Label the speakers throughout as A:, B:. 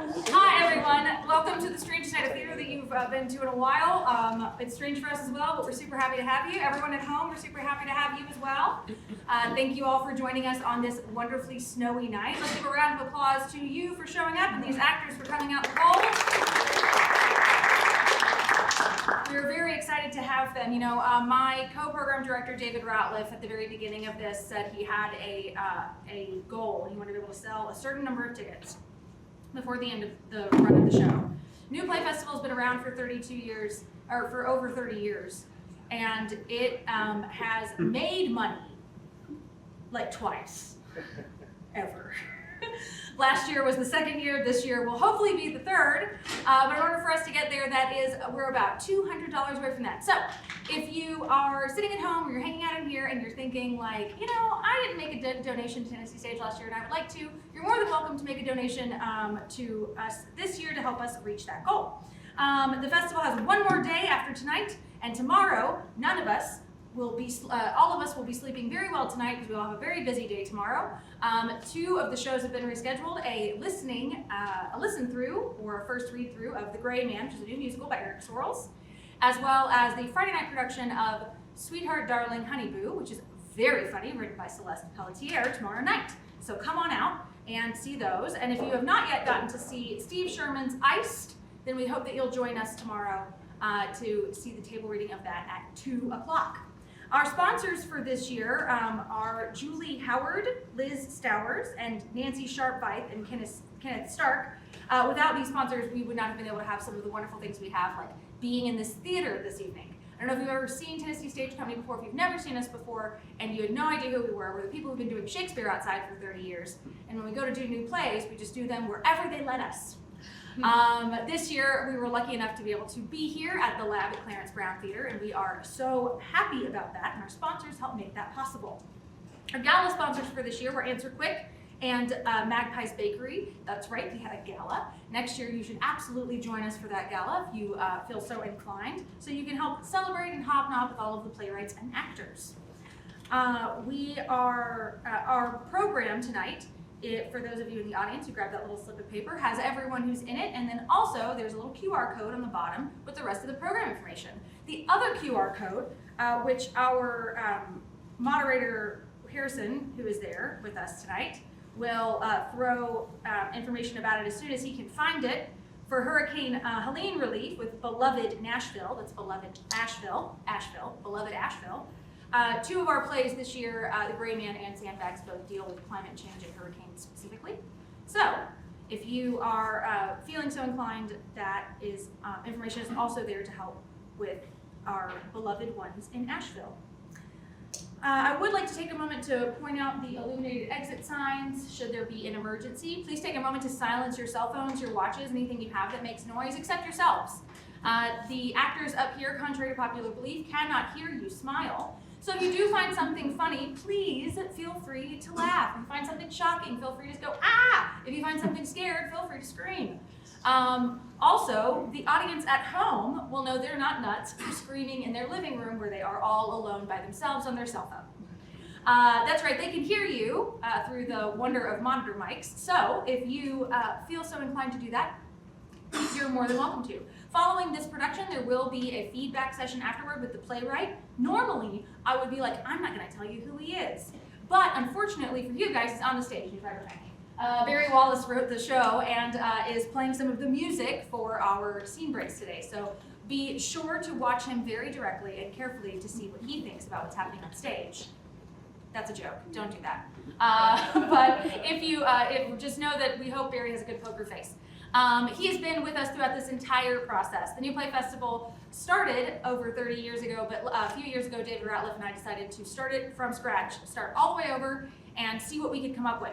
A: Hi everyone, welcome to the Strange Night of Theater that you've been to in a while. It's strange for us as well, but we're super happy to have you. Everyone at home, we're super happy to have you as well. Thank you all for joining us on this wonderfully snowy night. Let's give a round of applause to you for showing up and these actors for coming out the cold. We're very excited to have them. You know, my co-program director, David Ratliff, at the very beginning of this said he had a goal. He wanted to be able to sell a certain number of tickets before the end of the run of the show. New Play Festival has been around for 32 years, or for over 30 years, and it has made money like twice, ever. Last year was the second year, this year will hopefully be the third, but in order for us to get there, we're about $200 away from that. So if you are sitting at home or you're hanging out in here and you're thinking like, you know, I didn't make a donation to Tennessee Stage last year and I would like to, you're more than welcome to make a donation to us this year to help us reach that goal. The festival has one more day after tonight, and tomorrow, none of us will be, all of us will be sleeping very well tonight because we'll have a very busy day tomorrow. Two of the shows have been rescheduled, a listen through or a first read through of The Gray Man, which is a new musical by Eric Sorrells, as well as the Friday night production of Sweetheart Darling Honey Boo, which is very funny, written by Celeste Pelletier, tomorrow night. So come on out and see those. And if you have not yet gotten to see Steve Sherman's Iced, then we hope that you'll join us tomorrow to see the table reading of that at 2 o'clock. Our sponsors for this year are Julie Howard, Liz Stowers, and Nancy Sharpvite and Kenneth Stark. Without these sponsors, we would not have been able to have some of the wonderful things we have, like being in this theater this evening. I don't know if you've ever seen Tennessee Stage Company before. If you've never seen us before and you had no idea who we were, we're the people who've been doing Shakespeare outside for 30 years. And when we go to do new plays, we just do them wherever they let us. This year, we were lucky enough to be able to be here at the lab at Clarence Brown Theater, and we are so happy about that, and our sponsors help make that possible. Our gala sponsors for this year were Answer Quick and Magpie's Bakery. That's right, we had a gala. Next year, you should absolutely join us for that gala if you feel so inclined, so you can help celebrate and hobnob with all of the playwrights and actors. Our program tonight, for those of you in the audience who grabbed that little slip of paper, has everyone who's in it, and then also there's a little QR code on the bottom with the rest of the program information. The other QR code, which our moderator Harrison, who is there with us tonight, will throw information about it as soon as he can find it, for Hurricane Helene relief with Beloved Nashville. That's Beloved Asheville, Beloved Asheville. Two of our plays this year, The Gray Man and Sandbags, both deal with climate change and hurricanes specifically. So, if you are feeling so inclined, that is information is also there to help with our beloved ones in Asheville. I would like to take a moment to point out the illuminated exit signs should there be an emergency. Please take a moment to silence your cell phones, your watches, anything you have that makes noise, except yourselves. The actors up here, contrary to popular belief, cannot hear you smile. So if you do find something funny, please feel free to laugh. If you find something shocking, feel free to go, ah! If you find something scared, feel free to scream. Also, the audience at home will know they're not nuts for screaming in their living room where they are all alone by themselves on their cell phone. That's right, they can hear you through the wonder of monitor mics. So if you feel so inclined to do that, you're more than welcome to. Following this production, there will be a feedback session afterward with the playwright. Normally, I would be like, I'm not going to tell you who he is. But unfortunately for you guys, he's on the stage. He's right behind me. Barry Wallace wrote the show and is playing some of the music for our scene breaks today. So be sure to watch him very directly and carefully to see what he thinks about what's happening on stage. That's a joke. Don't do that. But if you just know that we hope Barry has a good poker face. He has been with us throughout this entire process. The New Play Festival started over 30 years ago, but a few years ago, David Ratliff and I decided to start it from scratch, start all the way over, and see what we could come up with.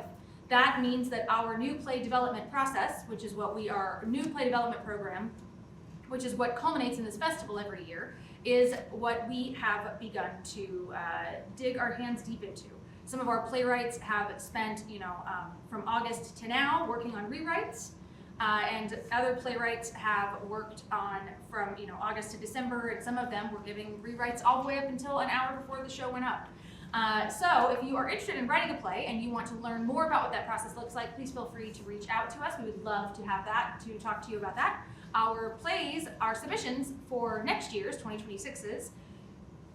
A: That means that our new play development process, which is what new play development program, which is what culminates in this festival every year, is what we have begun to dig our hands deep into. Some of our playwrights have spent, from August to now working on rewrites. And other playwrights have worked on from August to December, and some of them were giving rewrites all the way up until an hour before the show went up. So if you are interested in writing a play and you want to learn more about what that process looks like, please feel free to reach out to us. We would love to have that, to talk to you about that. Our plays, our submissions for next year's, 2026's,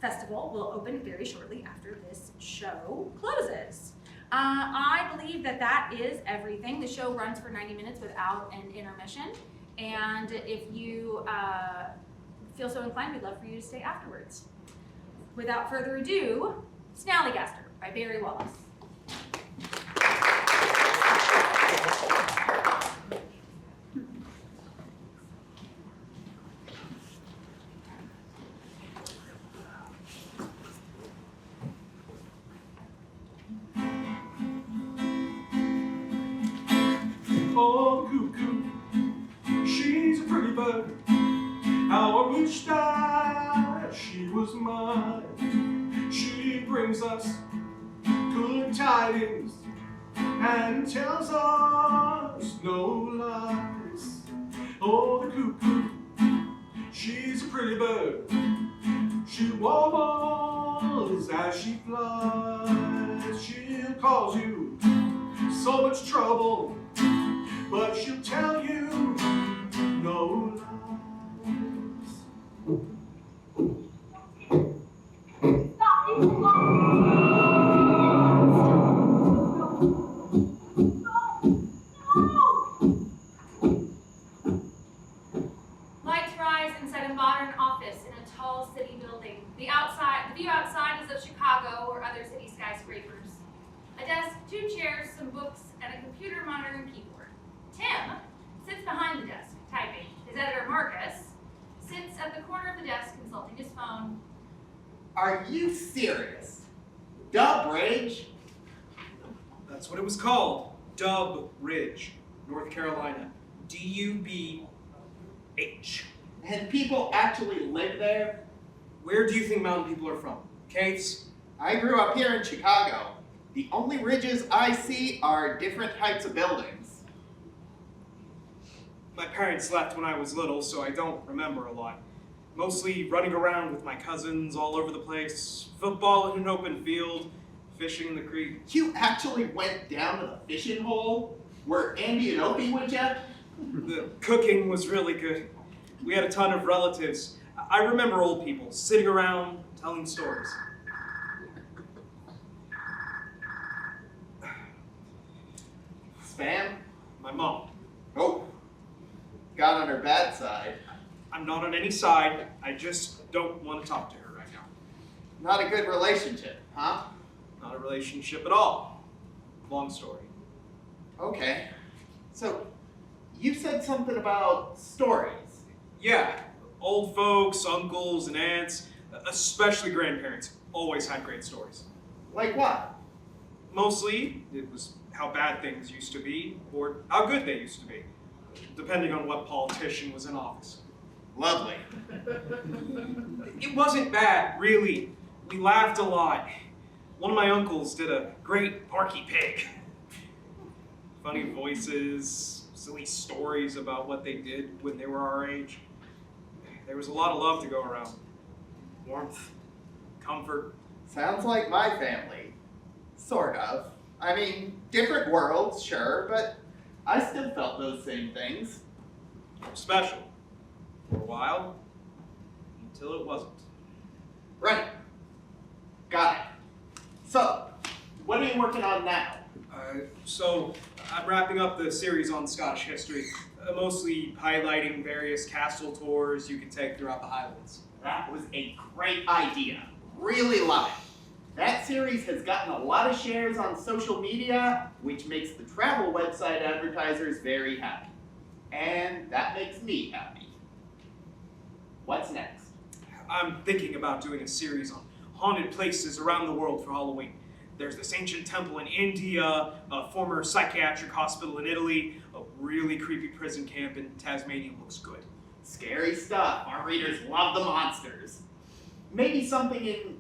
A: festival will open very shortly after this show closes. I believe that that is everything. The show runs for 90 minutes without an intermission. And if you feel so inclined, we'd love for you to stay afterwards. Without further ado, SNALLYGASTER by Barry Wallace.
B: Oh, cuckoo, she's a pretty bird. How I wish that she was mine. She brings us good tidings and tells us no lies. Oh, the cuckoo, she's a pretty bird. She warbles as she flies. She'll cause you so much trouble, but she'll tell you no lies.
A: Lights rise inside a modern office in a tall city building. The view outside is of Chicago or other city skyscrapers. A desk, 2 chairs, some books, and a computer monitor and keyboard. Tim sits behind the desk, typing. His editor, Marcus, sits at the corner of the desk consulting his phone.
C: Are you serious? Dub Ridge?
D: That's what it was called. Dub Ridge, North Carolina. D-U-B-H.
C: And people actually live there?
D: Where do you think mountain people are from? Caves?
C: I grew up here in Chicago. The only ridges I see are different types of buildings.
D: My parents left when I was little, so I don't remember a lot. Mostly running around with my cousins all over the place, football in an open field, fishing in the creek.
C: You actually went down to the fishing hole where Andy and Opie went you?
D: The cooking was really good. We had a ton of relatives. I remember old people sitting around telling stories.
C: Spam?
D: My mom.
C: Oh, got on her bad side.
D: I'm not on any side. I just don't want to talk to her right now.
C: Not a good relationship, huh?
D: Not a relationship at all. Long story.
C: Okay. So, you said something about stories.
D: Yeah, old folks, uncles, and aunts, especially grandparents, always had great stories.
C: Like what?
D: Mostly, it was how bad things used to be, or how good they used to be, depending on what politician was in office.
C: Lovely.
D: It wasn't bad, really. We laughed a lot. One of my uncles did a great Porky Pig. Funny voices, silly stories about what they did when they were our age. There was a lot of love to go around. Warmth, comfort.
C: Sounds like my family. Sort of. I mean, different worlds, sure, but I still felt those same things.
D: Special. For a while, until it wasn't.
C: Right. Got it. So, what are you working on now?
D: So, I'm wrapping up the series on Scottish history, mostly highlighting various castle tours you can take throughout the Highlands.
C: That was a great idea. Really love it. That series has gotten a lot of shares on social media, which makes the travel website advertisers very happy. And that makes me happy. What's next?
D: I'm thinking about doing a series on haunted places around the world for Halloween. There's this ancient temple in India, a former psychiatric hospital in Italy, a really creepy prison camp in Tasmania. Looks good.
C: Scary stuff. Our readers love the monsters. Maybe something in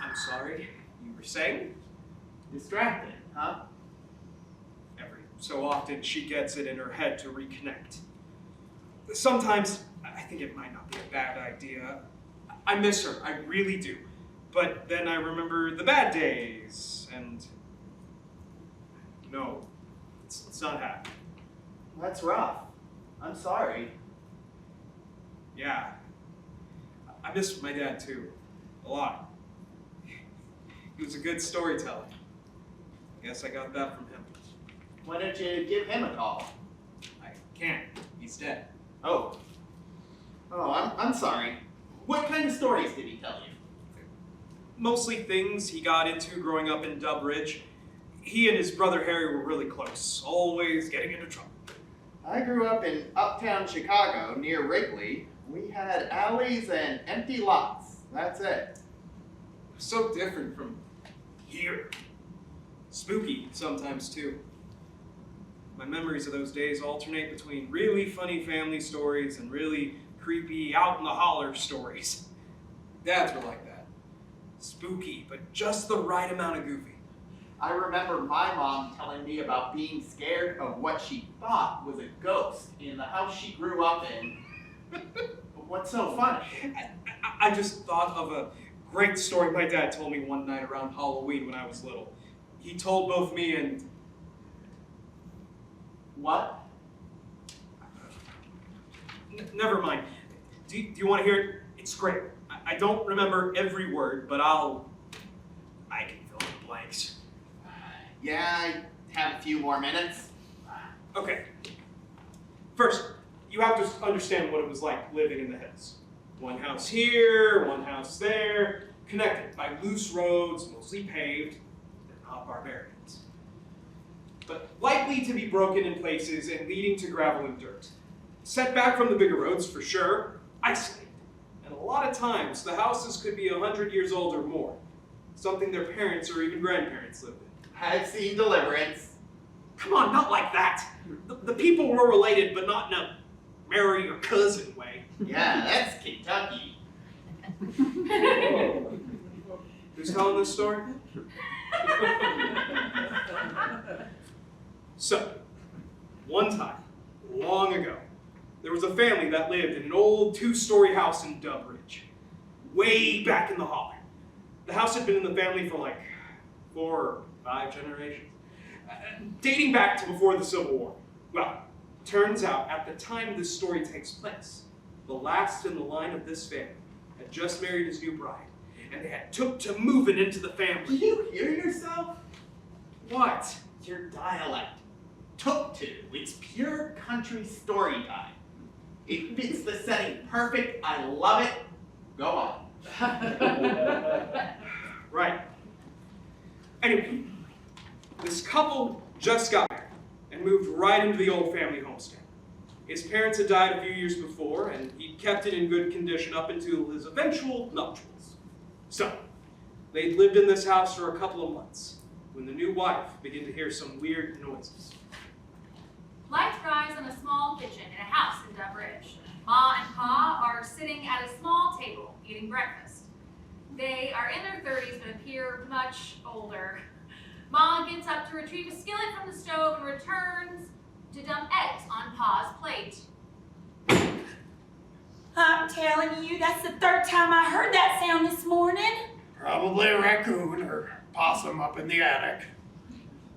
D: I'm sorry, you were saying?
C: Distracted, huh?
D: Every so often she gets it in her head to reconnect. Sometimes I think it might not be a bad idea. I miss her, I really do. But then I remember the bad days, and no, it's not happening.
C: That's rough. I'm sorry.
D: Yeah, I miss my dad too, a lot. He was a good storyteller. I guess I got that from him.
C: Why don't you give him a call?
D: I can't, he's dead.
C: Oh. Oh, I'm sorry. What kind of stories did he tell you?
D: Mostly things he got into growing up in Dub Ridge. He and his brother Harry were really close, always getting into trouble.
C: I grew up in uptown Chicago near Wrigley. We had alleys and empty lots. That's it.
D: So different from here. Spooky sometimes too. My memories of those days alternate between really funny family stories and really creepy out in the holler stories. Dads were like that. Spooky, but just the right amount of goofy.
C: I remember my mom telling me about being scared of what she thought was a ghost in the house she grew up in. What's so funny?
D: I just thought of a great story my dad told me one night around Halloween when I was little. He told both me and...
C: What?
D: Never mind. Do you want to hear it? It's great. I don't remember every word, but I can fill in the blanks.
C: Yeah, I have a few more minutes.
D: Okay. First, you have to understand what it was like living in the hills. One house here, one house there, connected by loose roads, mostly paved. They're not barbarians. But likely to be broken in places and leading to gravel and dirt. Set back from the bigger roads, for sure, isolated. And a lot of times, the houses could be 100 years old or more. Something their parents or even grandparents lived in.
C: I've seen Deliverance.
D: Come on, not like that. The people were related, but not in a marry your cousin way.
C: Yeah, that's Kentucky.
D: Who's telling this story? So, one time, long ago, there was a family that lived in an old 2-story house in Dub Ridge, way back in the holler. The house had been in the family for like 4 or 5 generations, dating back to before the Civil War. Well, turns out at the time this story takes place, the last in the line of this family had just married his new bride, and they had took to moving into the
C: Do
D: family.
C: you hear yourself?
D: What?
C: Your dialect. Took to. It's pure country story time. It fits the setting perfect. I love it. Go on.
D: Right. Anyway, this couple just got married and moved right into the old family homestead. His parents had died a few years before, and he kept it in good condition up until his eventual nuptials. So, they'd lived in this house for a couple of months when the new wife began to hear some weird noises.
A: Lights rise in a small kitchen in a house in Dub Ridge. Ma and Pa are sitting at a small table eating breakfast. They are in their 30s but appear much older. Ma gets up to retrieve a skillet from the stove and returns to dump eggs on Pa's plate.
E: I'm telling you, that's the 3rd time I heard that sound this morning.
F: Probably a raccoon or possum up in the attic.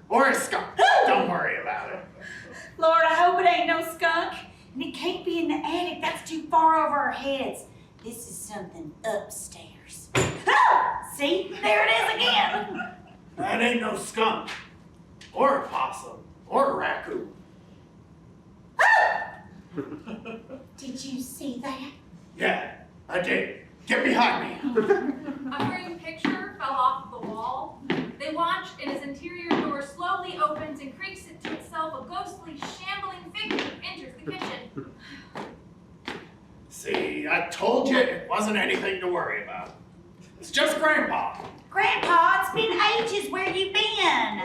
F: Or a skunk. Don't worry about it.
E: Lord, I hope it ain't no skunk. And it can't be in the attic. That's too far over our heads. This is something upstairs. Ah! See? There it is again.
F: That ain't no skunk. Or a possum. Or a raccoon.
E: Ah! Did you see that?
F: Yeah, I did. Get behind me.
A: A framed picture fell off the wall. They watch, and his interior door slowly opens and creaks it to itself. A ghostly, shambling figure enters the kitchen.
F: See, I told you it wasn't anything to worry about. It's just Grandpa.
E: Grandpa, it's been ages. Where you been?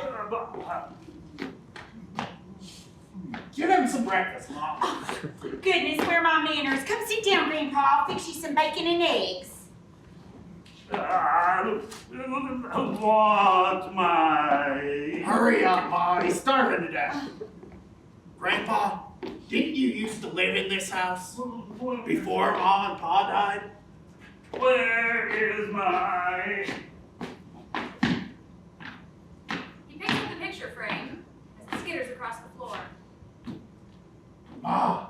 F: Give him some breakfast, Mom.
E: Oh, goodness, where are my manners? Come sit down, Grandpa. I'll fix you some bacon and eggs.
F: Want my... Hurry up, Ma. He's starving to death. Grandpa, didn't you used to live in this house before Ma and Pa died?
G: Where is my...
A: He picks up the picture frame as it skitters across the floor.
F: Ma,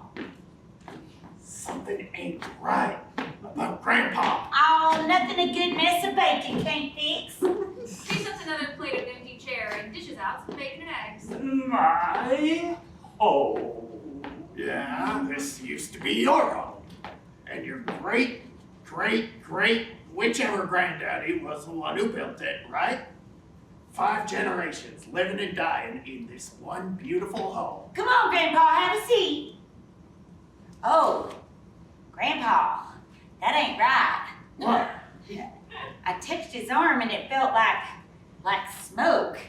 F: something ain't right about Grandpa.
E: Oh, nothing a good mess of bacon can't fix.
A: She sets another plate of empty chair and dishes out some bacon and eggs.
G: My home.
F: Yeah, this used to be your home. And your great, whichever granddaddy was the one who built it, right? 5 generations living and dying in this one beautiful home.
E: Come on, Grandpa, have a seat. Oh, Grandpa, that ain't right.
F: What?
E: I touched his arm and it felt like smoke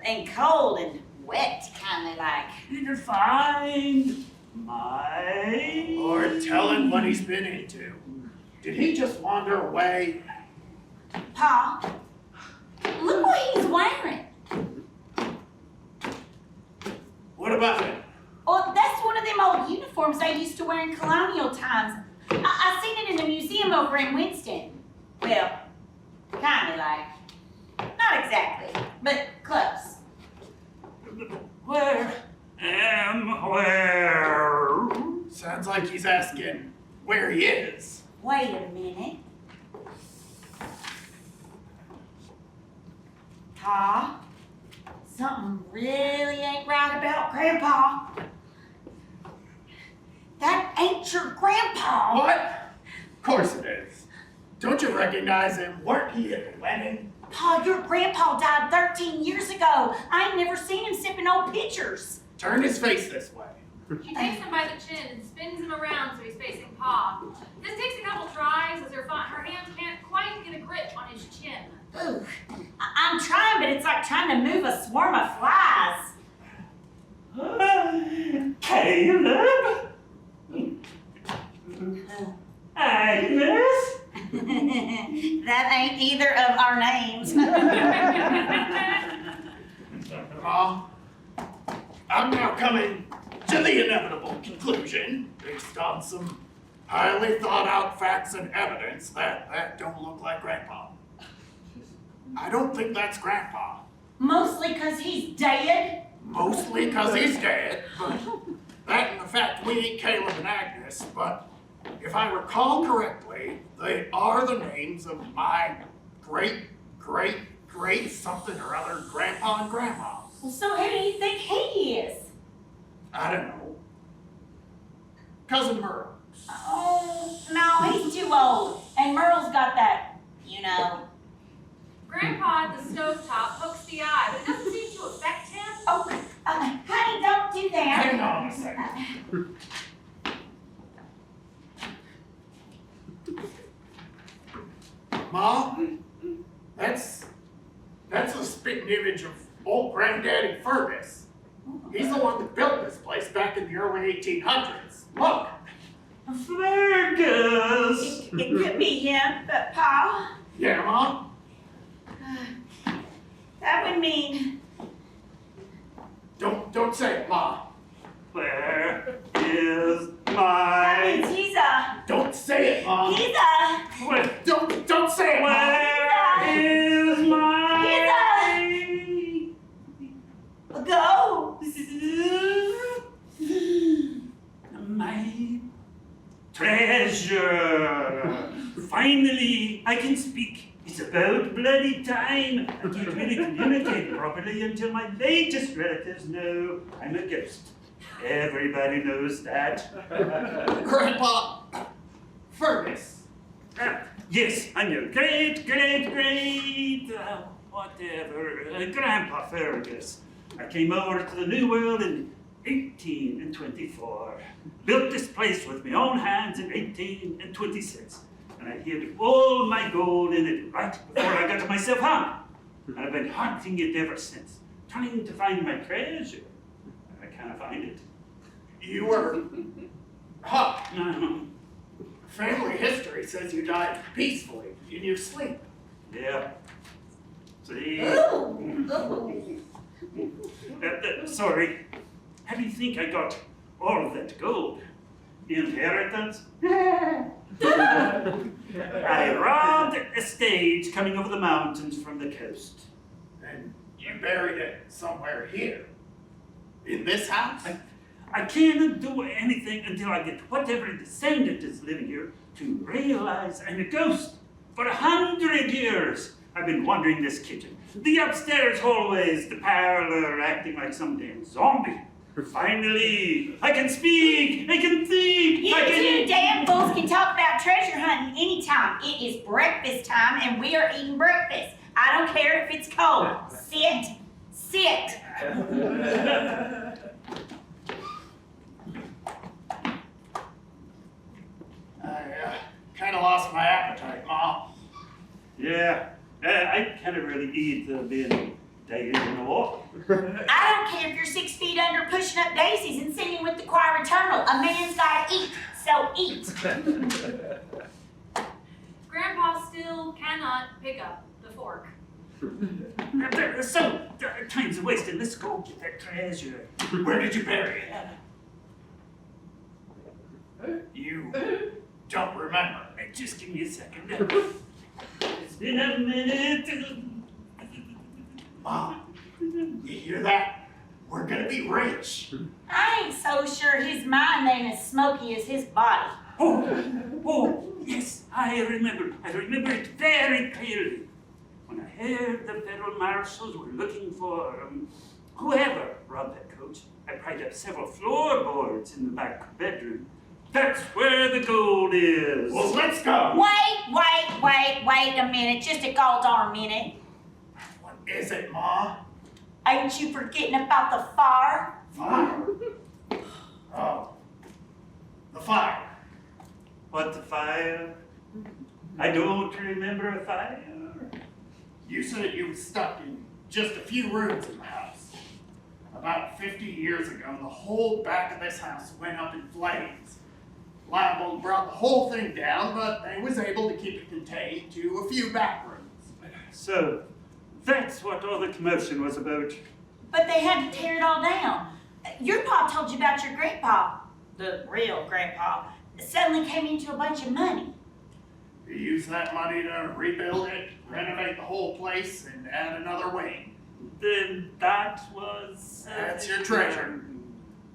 E: and cold and wet, kind of like.
G: Did you find my...
F: Lord, tell him what he's been into. Did he just wander away?
E: Pa, look what he's wearing.
F: What about him?
E: Oh, that's one of them old uniforms they used to wear in colonial times. I seen it in the museum over in Winston. Well, kind of like. Not exactly, but close.
G: Where where?
F: Sounds like he's asking where he is.
E: Wait a minute. Pa, something really ain't right about Grandpa. That ain't your Grandpa.
F: What? Of course it is. Don't you recognize him? Weren't he at the wedding?
E: Pa, your Grandpa died 13 years ago. I ain't never seen him sipping old pictures.
F: Turn his face this way.
A: She takes him by the chin and spins him around so he's facing Pa. This takes a couple tries as her hand can't quite get a grip on his chin.
E: Ooh, I'm trying, but it's like trying to move a swarm of flies.
G: Caleb? Agnes?
E: That ain't either of our names.
F: Ma, I'm now coming to the inevitable conclusion, based on some highly thought out facts and evidence, that don't look like Grandpa. I don't think that's Grandpa.
E: Mostly 'cause he's dead.
F: Mostly 'cause he's dead, but that and the fact we ain't Caleb and Agnes, but if I recall correctly, they are the names of my great something or other Grandpa and Grandma.
E: Well, so who do you think he is?
F: I don't know. Cousin Merle.
E: Oh, no, he's too old. And Merle's got that, you know.
A: Grandpa at the stovetop pokes the eye, but it doesn't seem to affect him.
E: Oh, honey, don't do that.
F: Hang on a second. Ma, that's a spitting image of old Granddaddy Fergus. He's the one that built this place back in the early 1800s. Look.
G: Fergus!
E: It could be him, but Pa,
F: Yeah, Ma?
E: that would mean.
F: Don't say it, Ma.
G: Where is
E: That
G: my...
E: means he's a.
F: Don't say it, Ma.
E: He's a.
G: Where,
F: Don't say it, Ma.
G: where is my...
E: Go.
G: My treasure! Finally, I can speak. It's about bloody time. I can't really communicate properly until my latest relatives know I'm a ghost. Everybody knows that.
F: Grandpa Fergus.
G: Yes, I'm your great, whatever, Grandpa Fergus. I came over to the New World in 1824. Built this place with my own hands in 1826. And I hid all my gold in it right before I got myself hung. And I've been hunting it ever since, trying to find my treasure. I can't find it.
F: You were hung.
G: No.
F: Family history says you died peacefully in your sleep.
G: Yeah. See?
E: Ooh.
G: Sorry. How do you think I got all of that gold? Inheritance? I robbed a stage coming over the mountains from the coast.
F: And you buried it somewhere here. In this house?
G: I can't do anything until I get whatever descendant is living here to realize I'm a ghost. For 100 years, I've been wandering this kitchen, the upstairs hallways, the parlor, acting like some damn zombie. Finally, I can speak, I can think,
E: You
G: I can...
E: two damn fools can talk about treasure hunting anytime. It is breakfast time and we are eating breakfast. I don't care if it's cold. Sit. Sit.
F: I kind of lost my appetite, Ma.
G: Yeah, I can't really eat being days anymore.
E: I don't care if you're 6 feet under pushing up daisies and singing with the choir eternal. A man's gotta eat, so eat.
A: Grandpa still cannot pick up the fork.
G: There's so time's wasted. Let's go get that treasure.
F: Where did you bury it? You don't remember.
G: Just give me a second. It's been a minute.
F: Mom, you hear that? We're gonna be rich.
E: I ain't so sure his mind ain't as smoky as his body.
G: Oh, yes, I remember it very clearly. When I heard the federal marshals were looking for whoever robbed that coach, I pried up several floorboards in the back bedroom. That's where the gold is.
F: Well, let's go.
E: Wait a minute. Just a gall-darn minute.
F: What is it, Ma?
E: Ain't you forgetting about the fire?
F: Fire? Oh. The fire.
G: What, the fire? I don't remember a fire.
F: You said you were stuck in just a few rooms in the house. About 50 years ago, the whole back of this house went up in flames. Liable brought the whole thing down, but they was able to keep it contained to a few back rooms.
G: So, that's what all the commotion was about.
E: But they had to tear it all down. Your pa told you about your grandpa, the real grandpa, suddenly came into a bunch of money.
F: You used that money to rebuild it, renovate the whole place, and add another wing.
G: Then that was...
F: That's your treasure.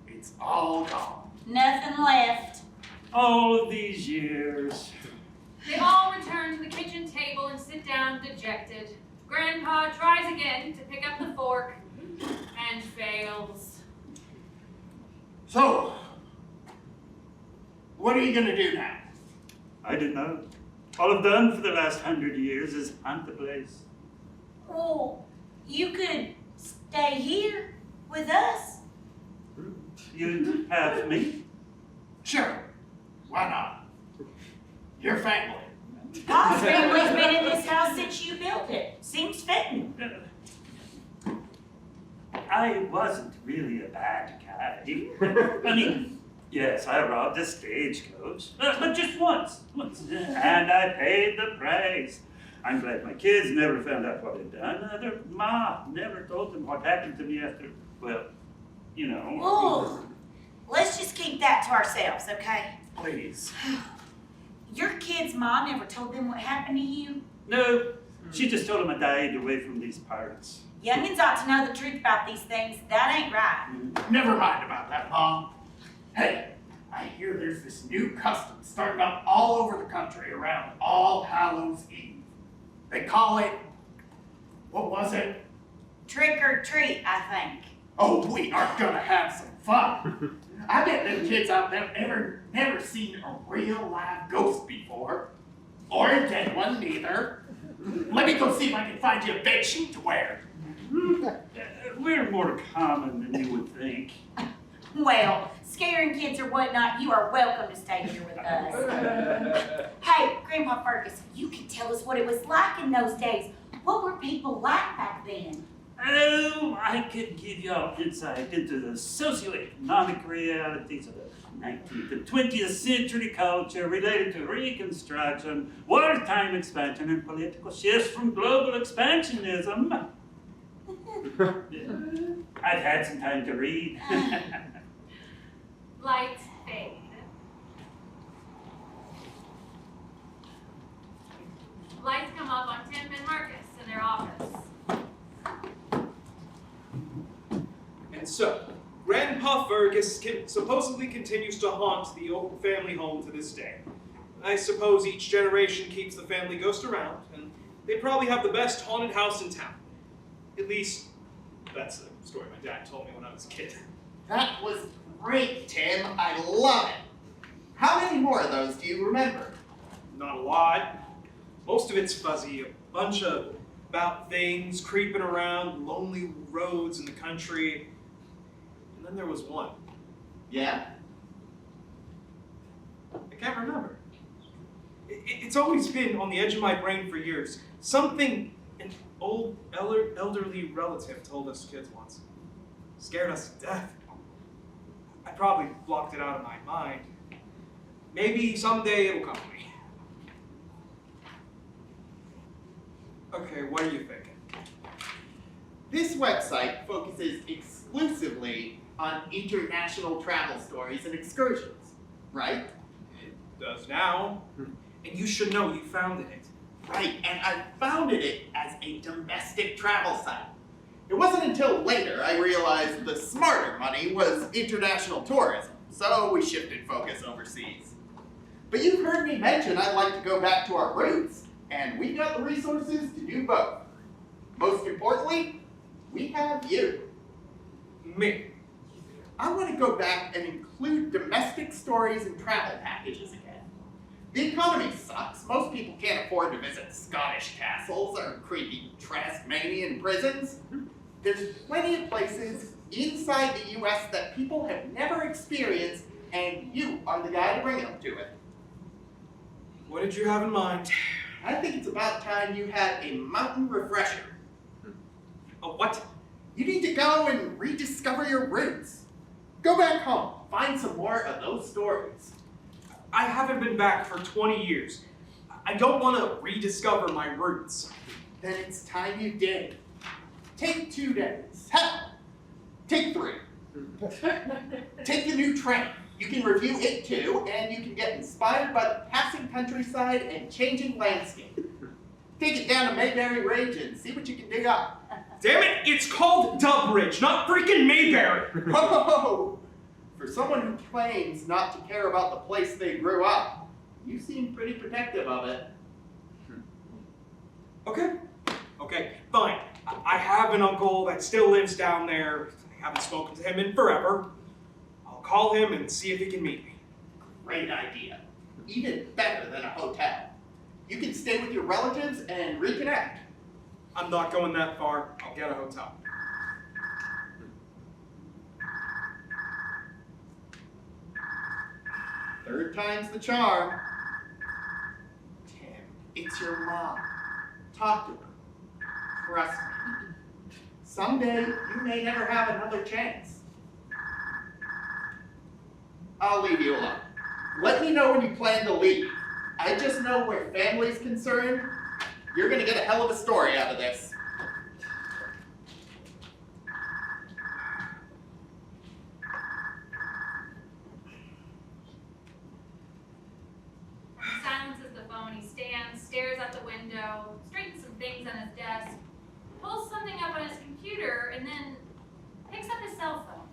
F: It's all gone.
E: Nothing left.
G: All these years.
A: They all return to the kitchen table and sit down dejected. Grandpa tries again to pick up the fork and fails.
F: So, what are you gonna do now?
G: I don't know. All I've done for the last 100 years is hunt the place.
E: Well, you could stay here with us.
G: You'd have me?
F: Sure. Why not? Your family.
E: Pa's family's been in this house since you built it. Seems fitting.
G: I wasn't really a bad guy. I mean, yes, I robbed a stagecoach, but just once. And I paid the price. I'm glad my kids never found out what I'd done. Their mom never told them what happened to me after, well, you know.
E: Ooh, let's just keep that to ourselves, okay?
F: Please.
E: Your kid's mom never told them what happened to you?
G: No, she just told them I died away from these pirates.
E: Youngins ought to know the truth about these things. That ain't right.
F: Never mind about that, Mom. Hey, I hear there's this new custom starting up all over the country around All Hallows Eve. They call it, what was it?
E: Trick or treat, I think.
F: Oh, we are gonna have some fun. I bet them kids out there never seen a real live ghost before. Or a dead one, neither. Let me go see if I can find you a bedsheet to wear.
G: We're more common than you would think.
E: Well, scaring kids or whatnot, you are welcome to stay here with us. Hey, Grandpa Fergus, you can tell us what it was like in those days. What were people like back then?
G: Oh, I could give y'all insight into the socioeconomic realities of the 19th and 20th century culture related to Reconstruction, wartime expansion, and political shifts from global expansionism. I've had some time to read.
A: Light fade.
D: So, Grandpa Fergus supposedly continues to haunt the old family home to this day. I suppose each generation keeps the family ghost around, and they probably have the best haunted house in town. At least, that's the story my dad told me when I was a kid.
C: That was great, Tim. I love it. How many more of those do you remember?
D: Not a lot. Most of it's fuzzy. A bunch of about things creeping around lonely roads in the country. And then there was one.
C: Yeah?
D: I can't remember. It's always been on the edge of my brain for years. Something an old elderly relative told us kids once. Scared us to death. I probably blocked it out of my mind. Maybe someday it'll come to me. Okay, what are you thinking?
C: This website focuses exclusively on international travel stories and excursions, right?
D: It does now. And you should know you founded it.
C: Right, and I founded it as a domestic travel site. It wasn't until later I realized the smarter money was international tourism, so we shifted focus overseas. But you've heard me mention I'd like to go back to our roots, and we've got the resources to do both. Most importantly, we have you.
D: Me.
C: I want to go back and include domestic stories and travel packages again. The economy sucks. Most people can't afford to visit Scottish castles or creepy Tasmanian prisons. There's plenty of places inside the US that people have never experienced, and you are the guy to bring them to it.
D: What did you have in mind?
C: I think it's about time you had a mountain refresher.
D: A what?
C: You need to go and rediscover your roots. Go back home. Find some more of those stories.
D: I haven't been back for 20 years. I don't want to rediscover my roots.
C: Then it's time you did. Take 2 days. Hell, take 3. Take the new train. You can review it too, and you can get inspired by the passing countryside and changing landscape. Take it down to Mayberry Ridge and see what you can dig up.
D: Damn it, it's called Dub Ridge, not freaking Mayberry!
C: Whoa! For someone who claims not to care about the place they grew up, you seem pretty protective of it.
D: Okay, fine. I have an uncle that still lives down there. I haven't spoken to him in forever. I'll call him and see if he can meet me.
C: Great idea. Even better than a hotel. You can stay with your relatives and reconnect.
D: I'm not going that far. I'll get a hotel.
C: Third time's the charm. Tim, it's your mom. Talk to her. Trust me. Someday, you may never have another chance. I'll leave you alone. Let me know when you plan to leave. I just know where family's concerned, you're gonna get a hell of a story out of this.
A: He silences the phone. He stands, stares out the window, straightens some things on his desk, pulls something up on his computer, and then picks up his cell phone.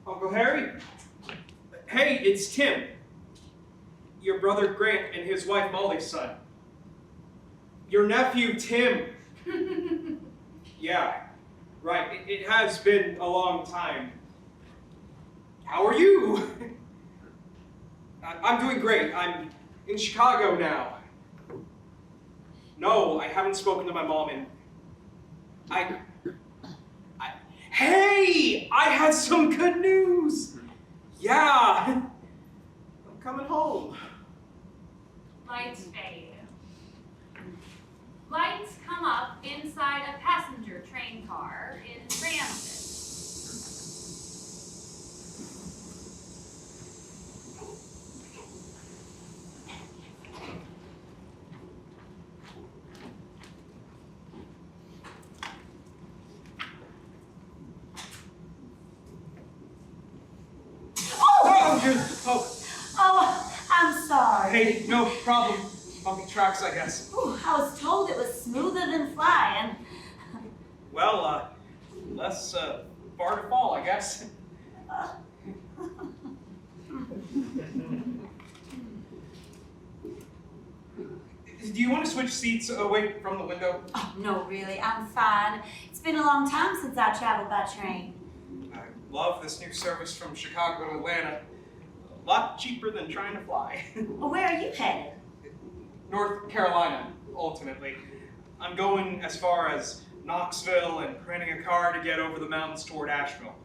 D: Uncle Harry? Hey, it's Tim. Your brother Grant and his wife Molly's son. Your nephew Tim. Yeah, right. It has been a long time. How are you? I'm doing great. I'm in Chicago now. No, I haven't spoken to my mom in... Hey! I have some good news! Yeah! I'm coming home.
A: Lights fade. Lights come up inside a passenger train car in transit.
E: Oh, I'm sorry.
D: Hey, no problem. Bumpy tracks, I guess.
E: Ooh, I was told it was smoother than flying.
D: Well, less far to fall, I guess. Do you want to switch seats away from the window?
E: Oh, no, really, I'm fine. It's been a long time since I traveled by train.
D: I love this new service from Chicago to Atlanta. A lot cheaper than trying to fly.
E: Well, where are you headed?
D: North Carolina, ultimately. I'm going as far as Knoxville and renting a car to get over the mountains toward Asheville.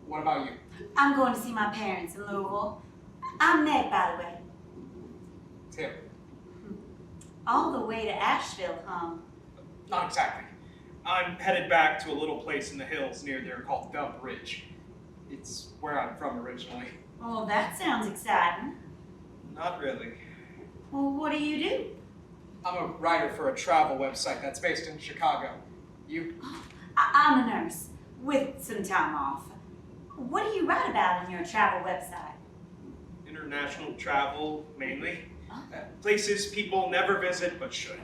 D: What about you?
E: I'm going to see my parents in Louisville. I'm Meg, by the way.
D: Tim?
E: All the way to Asheville, huh?
D: Not exactly. I'm headed back to a little place in the hills near there called Dub Ridge. It's where I'm from originally.
E: Oh, that sounds exciting.
D: Not really.
E: Well, what do you do?
D: I'm a writer for a travel website that's based in Chicago. You?
E: I'm a nurse, with some time off. What do you write about in your travel website?
D: International travel, mainly. Places people never visit but should.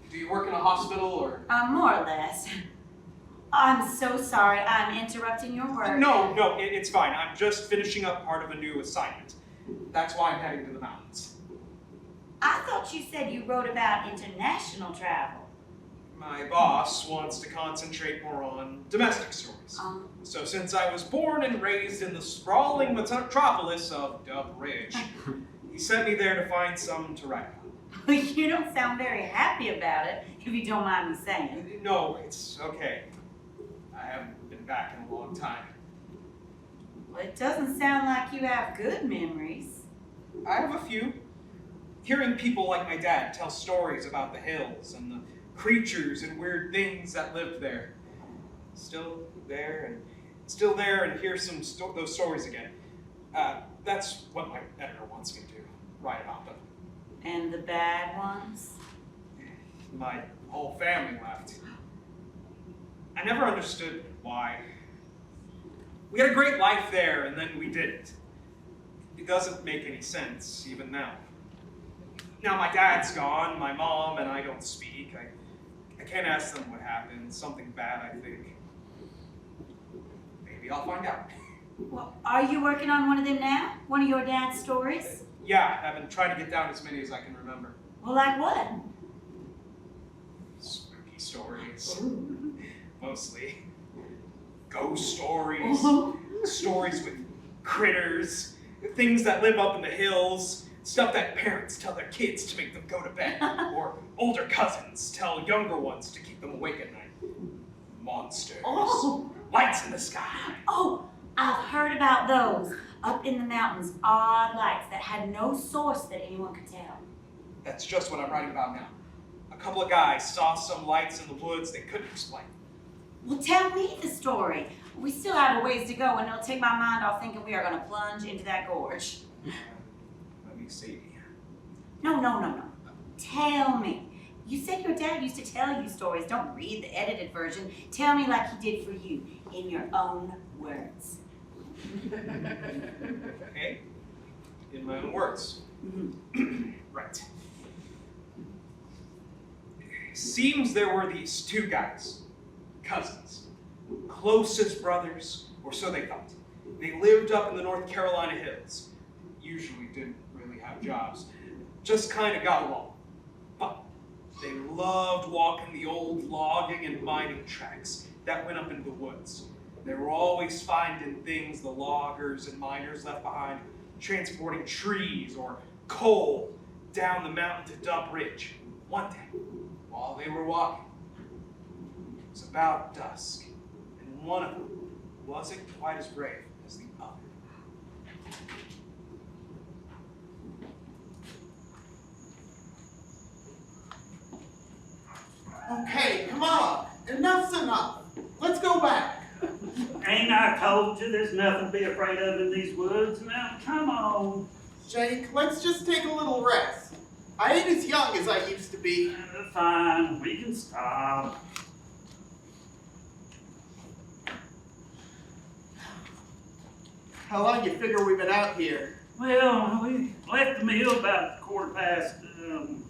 D: Do you work in a hospital or?
E: More or less. I'm so sorry I'm interrupting your work.
D: No, it's fine. I'm just finishing up part of a new assignment. That's why I'm heading to the mountains.
E: I thought you said you wrote about international travel.
D: My boss wants to concentrate more on domestic stories. So since I was born and raised in the sprawling metropolis of Dub Ridge, he sent me there to find some to write about.
E: You don't sound very happy about it, if you don't mind me saying.
D: No, it's okay. I haven't been back in a long time.
E: Well, it doesn't sound like you have good memories.
D: I have a few. Hearing people like my dad tell stories about the hills and the creatures and weird things that lived there. Still there and hear some those stories again. That's what my editor wants me to write about them.
E: And the bad ones?
D: My whole family left. I never understood why. We had a great life there, and then we didn't. It doesn't make any sense, even now. Now my dad's gone, my mom and I don't speak. I can't ask them what happened. Something bad, I think. Maybe I'll find out.
E: Well, are you working on one of them now? One of your dad's stories?
D: Yeah, I've been trying to get down as many as I can remember.
E: Well, like what?
D: Spooky stories. Mostly. Ghost stories. Stories with critters. Things that live up in the hills. Stuff that parents tell their kids to make them go to bed. Or older cousins tell younger ones to keep them awake at night. Monsters.
E: Oh.
D: Lights in the sky.
E: Oh, I've heard about those. Up in the mountains, odd lights that had no source that anyone could tell.
D: That's just what I'm writing about now. A couple of guys saw some lights in the woods they couldn't explain.
E: Well, tell me the story. We still have a ways to go, and it'll take my mind off thinking we are going to plunge into that gorge.
D: Let me see.
E: No. Tell me. You said your dad used to tell you stories. Don't read the edited version. Tell me like he did for you, in your own words.
D: Okay? In my own words. Right. Seems there were these two guys, cousins, close as brothers, or so they thought. They lived up in the North Carolina hills. Usually didn't really have jobs. Just kind of got along. But they loved walking the old logging and mining tracks that went up into the woods. They were always finding things the loggers and miners left behind, transporting trees or coal down the mountain to Dub Ridge. One day, while they were walking, it was about dusk, and one of them wasn't quite as brave as the other.
C: Okay, come on. Enough's enough. Let's go back.
G: Ain't I told you there's nothing to be afraid of in these woods? Now, come on.
C: Jake, let's just take a little rest. I ain't as young as I used to be.
G: Fine, we can stop.
C: How long you figure we've been out here?
G: Well, we left the mill about 4:15.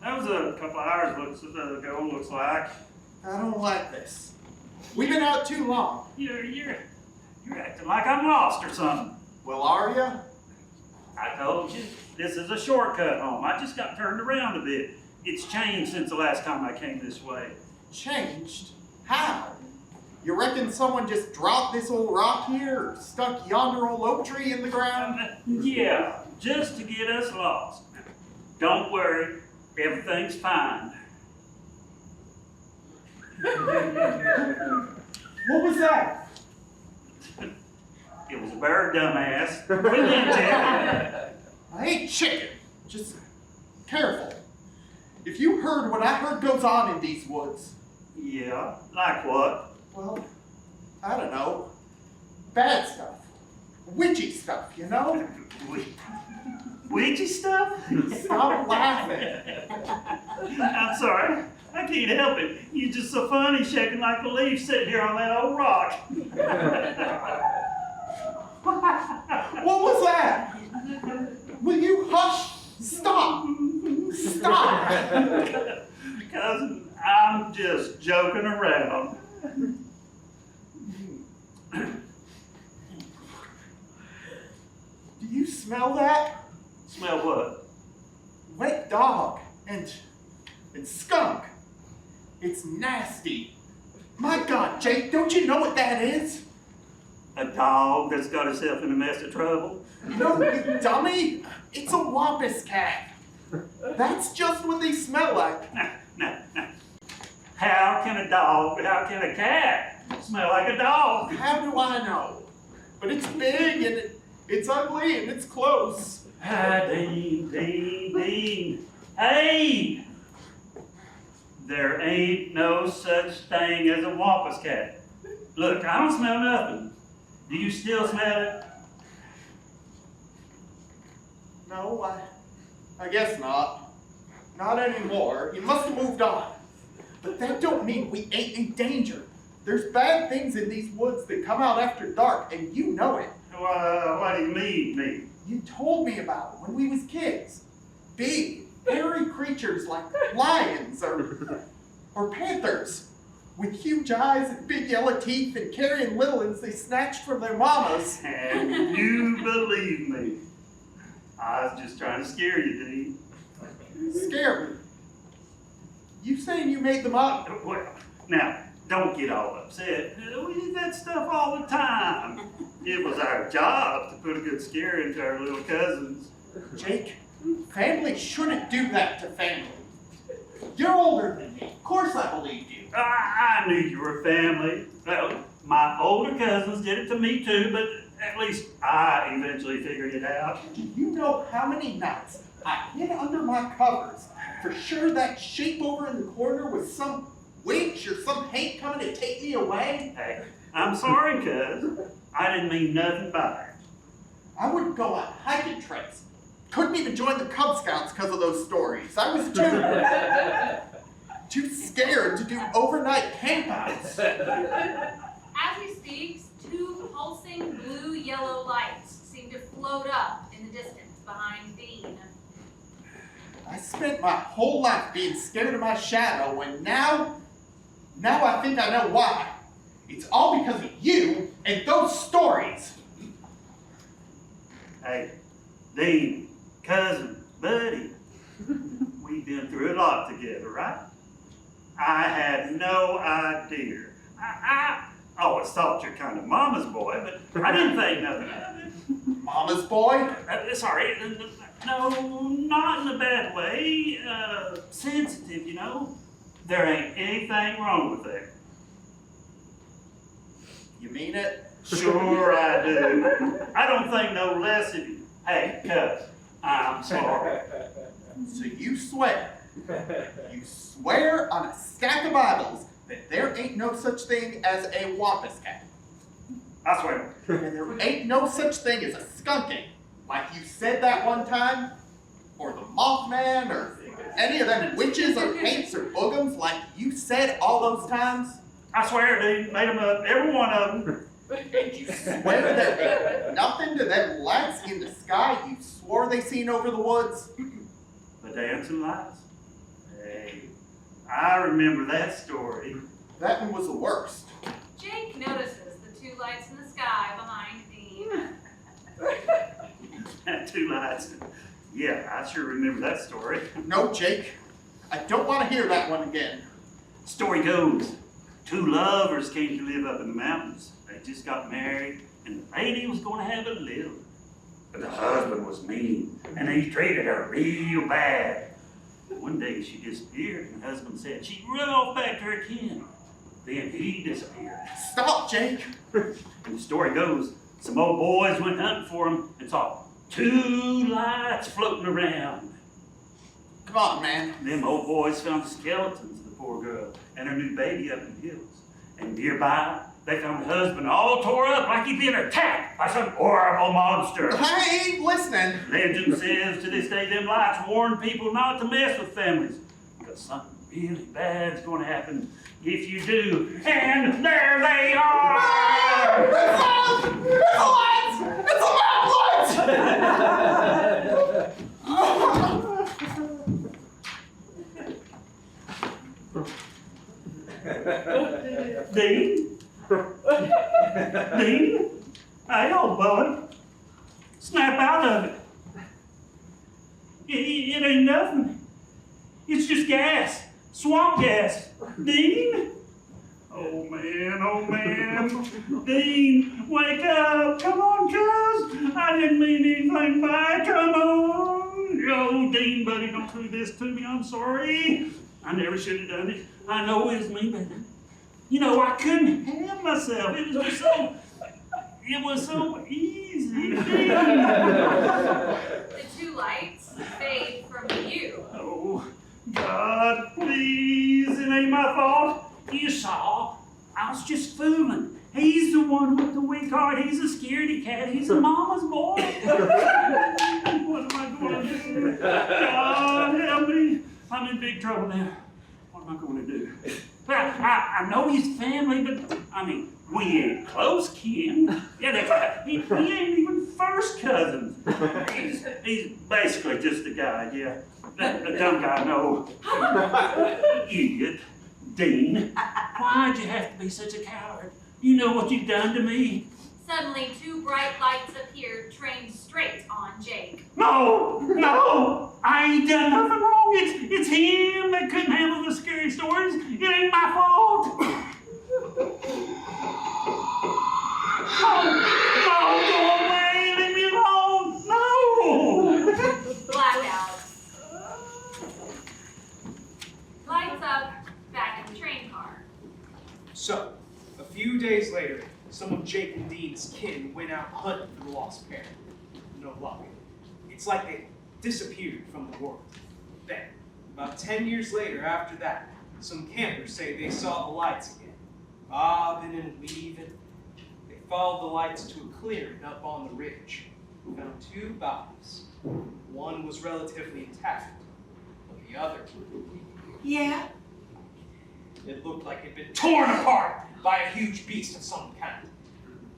G: That was a couple hours ago, looks like.
F: I don't like this. We've been out too long.
G: You're acting like I'm lost or something.
F: Well, are ya?
G: I told you, this is a shortcut home. I just got turned around a bit. It's changed since the last time I came this way.
F: Changed? How? You reckon someone just dropped this old rock here or stuck yonder old oak tree in the ground?
G: Yeah, just to get us lost. Don't worry, everything's fine.
F: What was that?
G: It was a bird, dumbass. Quit being chicken.
F: I ain't chicken. Just careful. If you heard what I heard goes on in these woods,
G: Yeah, like what?
F: well, I don't know. Bad stuff. Witchy stuff, you know?
G: Witchy stuff?
F: Stop laughing.
G: I'm sorry. I can't help it. You're just so funny, shaking like a leaf sitting here on that old rock.
F: What was that? Will you hush? Stop! Stop!
G: Cousin, I'm just joking around.
F: Do you smell that?
G: Smell what?
F: Wet dog and skunk. It's nasty. My God, Jake, don't you know what that is?
G: A dog that's got herself in a mess of trouble?
F: No, you dummy. It's a wampus cat. That's just what they smell like.
G: No. How can a cat smell like a dog?
F: How do I know? But it's big and it's ugly and it's close.
G: Dean. Hey! There ain't no such thing as a wampus cat. Look, I don't smell nothing. Do you still smell it?
F: No, I guess not. Not anymore. You must have moved on. But that don't mean we ain't in danger. There's bad things in these woods that come out after dark, and you know it.
G: What do you mean?
F: You told me about it when we was kids. Big, hairy creatures like lions or panthers with huge eyes and big yellow teeth and carrying little ones they snatched from their mamas.
G: And you believe me. I was just trying to scare you, Dean.
F: Scare me. You saying you made them up?
G: Well, now, don't get all upset. We did that stuff all the time. It was our job to put a good scare into our little cousins.
F: Jake, family shouldn't do that to family. You're older than me. Of course I believed you.
G: I knew you were family. Well, my older cousins did it to me too, but at least I eventually figured it out.
F: Do you know how many nights I hid under my covers for sure that shape over in the corner was some witch or some hate coming to take me away?
G: Hey, I'm sorry, cuz. I didn't mean nothing by it.
F: I wouldn't go on hiking trips. Couldn't even join the Cub Scouts because of those stories. I was too scared to do overnight campouts.
A: As he speaks, two pulsing blue-yellow lights seem to float up in the distance behind Dean.
F: I spent my whole life being scared of my shadow, and now I think I know why. It's all because of you and those stories.
G: Hey, Dean, cousin, buddy, we've been through a lot together, right? I had no idea. I always thought you're kind of mama's boy, but I didn't think nothing of it.
F: Mama's boy?
G: Sorry, no, not in a bad way. Sensitive, you know. There ain't anything wrong with that.
F: You mean it?
G: Sure I do. I don't think no less of you. Hey, cuz, I'm sorry.
F: So you swear on a stack of Bibles that there ain't no such thing as a wampus cat.
G: I swear.
F: And there ain't no such thing as a skunking, like you said that one time, or the Mothman, or any of them witches or hates or boogums like you said all those times.
G: I swear, dude, made them up, every one of them.
F: And you swear there ain't nothing to them lights in the sky you swore they seen over the woods?
G: The dancing lights? Hey, I remember that story.
C: That one was the worst.
A: Jake notices the two lights in the sky behind Dean.
G: Two lights. Yeah, I sure remember that story.
C: No, Jake. I don't want to hear that one again.
G: Story goes, two lovers came to live up in the mountains. They just got married, and the lady was going to have a little. But the husband was mean, and he treated her real bad. One day she disappeared, and the husband said she'd run off back to her kin. Then he disappeared.
C: Stop, Jake.
G: And the story goes, some old boys went hunting for him and saw two lights floating around.
C: Come on, man.
G: Them old boys found the skeletons of the poor girl and her new baby up in the hills. And nearby, they found the husband all tore up like he'd been attacked by some horrible monster.
C: I ain't listening.
G: Legend says to this day them lights warn people not to mess with families because something really bad's going to happen if you do. And there they are!
C: It's a light! It's a mad
G: Dean? Dean? Hey, old bud. Snap out of it. It ain't nothing. It's just gas. Swamp gas. Dean? Oh man. Dean, wake up. Come on, cuz. I didn't mean anything by it. Come on. Oh, Dean, buddy, don't do this to me. I'm sorry. I never should have done it. I know it was me, but I couldn't help myself. It was so easy.
A: The two lights fade from view.
G: Oh, God, please, it ain't my fault. You saw, I was just fooling. He's the one with the weak heart. He's a scaredy cat. He's a mama's boy. What am I going to do? God, help me. I'm in big trouble now. What am I going to do? Well, I know his family, but, we ain't close kin. Yeah, that's right. We ain't even first cousins. He's basically just a guy, yeah. The dumb guy, no. Idiot. Dean, why'd you have to be such a coward? You know what you've done to me.
A: Suddenly, two bright lights appeared, trained straight on Jake.
G: No, I ain't done nothing wrong. It's him that couldn't handle the scary stories. It ain't my fault. No, go away, leave me alone. No.
A: Blackout. Lights up, back in the train car.
D: So, a few days later, some of Jake and Dean's kin went out hunting for the lost pair. No luck. It's like they disappeared from the world. Then, about 10 years later after that, some campers say they saw the lights again, bobbing and weaving. They followed the lights to a clearing up on the ridge. Found two bodies. One was relatively intact, but the other,
E: Yeah?
D: it looked like it'd been torn apart by a huge beast of some kind.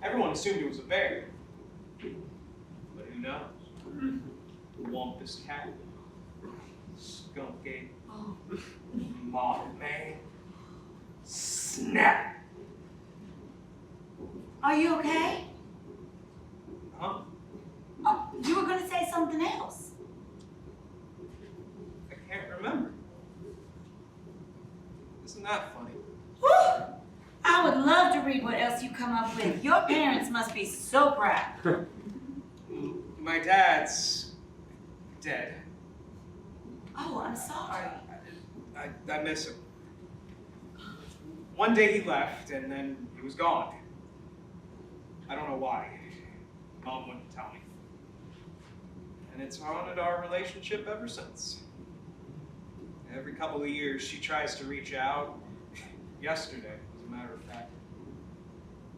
D: Everyone assumed it was a bear. But who knows? The Wampus cat, skunk ape, moth man, snap.
E: Are you okay?
D: Huh?
E: Oh, you were gonna say something else.
D: I can't remember. Isn't that funny?
E: Whew. I would love to read what else you come up with. Your parents must be so proud.
D: My dad's dead.
E: Oh, I'm sorry.
D: I miss him. One day he left, and then he was gone. I don't know why. Mom wouldn't tell me. And it's haunted our relationship ever since. Every couple of years, she tries to reach out. Yesterday, as a matter of fact.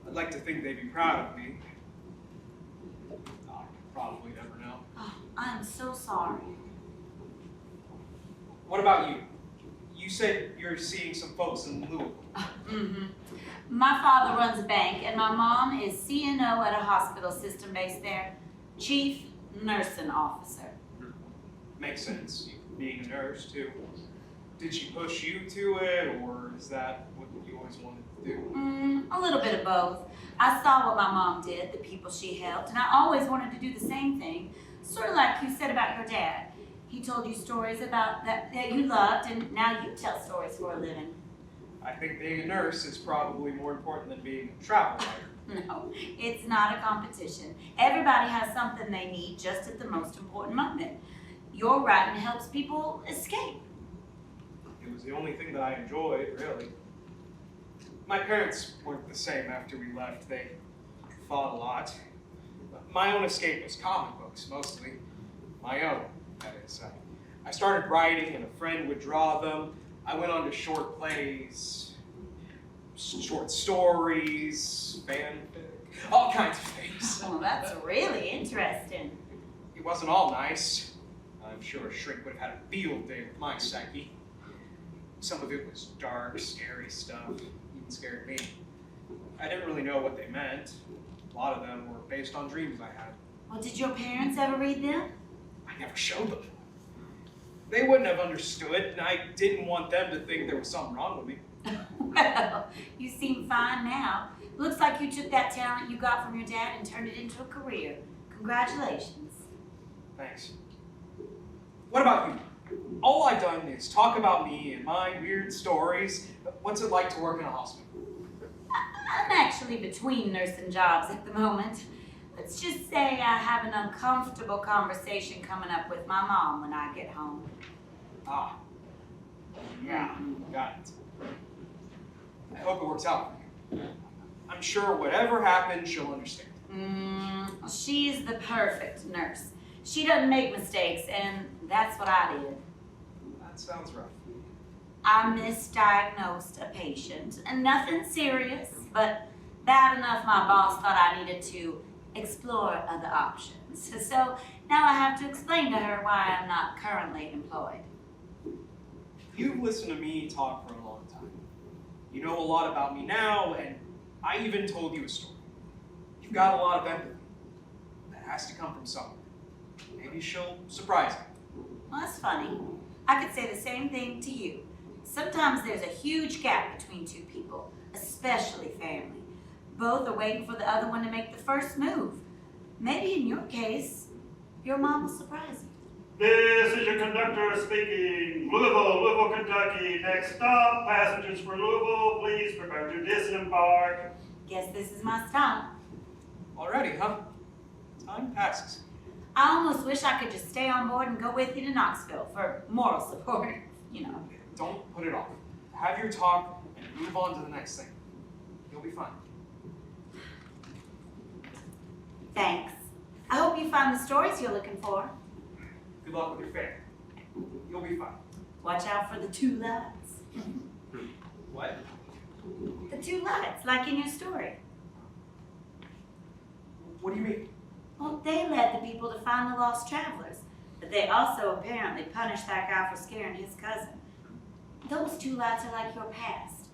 D: I'd like to think they'd be proud of me. I'll probably never know.
E: Oh, I'm so sorry.
D: What about you? You said you're seeing some folks in Louisville.
E: Mm-hmm. My father runs a bank, and my mom is CNO at a hospital system based there. Chief Nursing Officer.
D: Makes sense. You being a nurse, too. Did she push you to it, or is that what you always wanted to do?
E: A little bit of both. I saw what my mom did, the people she helped, and I always wanted to do the same thing. Sort of like you said about your dad. He told you stories about that you loved, and now you tell stories for a living.
D: I think being a nurse is probably more important than being a travel writer.
E: No, it's not a competition. Everybody has something they need just at the most important moment. Your writing helps people escape.
D: It was the only thing that I enjoyed, really. My parents weren't the same after we left. They fought a lot. My own escape was comic books, mostly. My own, that is. I started writing, and a friend would draw them. I went on to short plays, short stories, fanfic, all kinds of things.
E: Well, that's really interesting.
D: It wasn't all nice. I'm sure a shrink would have had a field day with my psyche. Some of it was dark, scary stuff. Even scared me. I didn't really know what they meant. A lot of them were based on dreams I had.
E: Well, did your parents ever read them?
D: I never showed them. They wouldn't have understood, and I didn't want them to think there was something wrong with me.
E: Well, you seem fine now. Looks like you took that talent you got from your dad and turned it into a career. Congratulations.
D: Thanks. What about you? All I've done is talk about me and my weird stories. What's it like to work in a hospital?
E: I'm actually between nursing jobs at the moment. Let's just say I have an uncomfortable conversation coming up with my mom when I get home.
D: Ah. Yeah, got it. I hope it works out for you. I'm sure whatever happens, she'll understand.
E: She's the perfect nurse. She doesn't make mistakes, and that's what I did.
D: That sounds rough.
E: I misdiagnosed a patient, and nothing serious, but bad enough my boss thought I needed to explore other options. So now I have to explain to her why I'm not currently employed.
D: You've listened to me talk for a long time. You know a lot about me now, and I even told you a story. You've got a lot of empathy. That has to come from somewhere. Maybe she'll surprise you.
E: Well, that's funny. I could say the same thing to you. Sometimes there's a huge gap between two people, especially family. Both are waiting for the other one to make the first move. Maybe in your case, your mom will surprise you.
G: This is your conductor speaking. Louisville, Kentucky. Next stop, passengers for Louisville, please prepare to disembark.
E: Guess this is my stop.
D: Already, huh? Time passes.
E: I almost wish I could just stay on board and go with you to Knoxville for moral support, you know.
D: Don't put it off. Have your talk and move on to the next thing. You'll be fine.
E: Thanks. I hope you find the stories you're looking for.
D: Good luck with your family. You'll be fine.
E: Watch out for the two lights.
D: What?
E: The two lights, like in your story.
D: What do you mean?
E: Well, they led the people to find the lost travelers, but they also apparently punished that guy for scaring his cousin. Those two lights are like your past.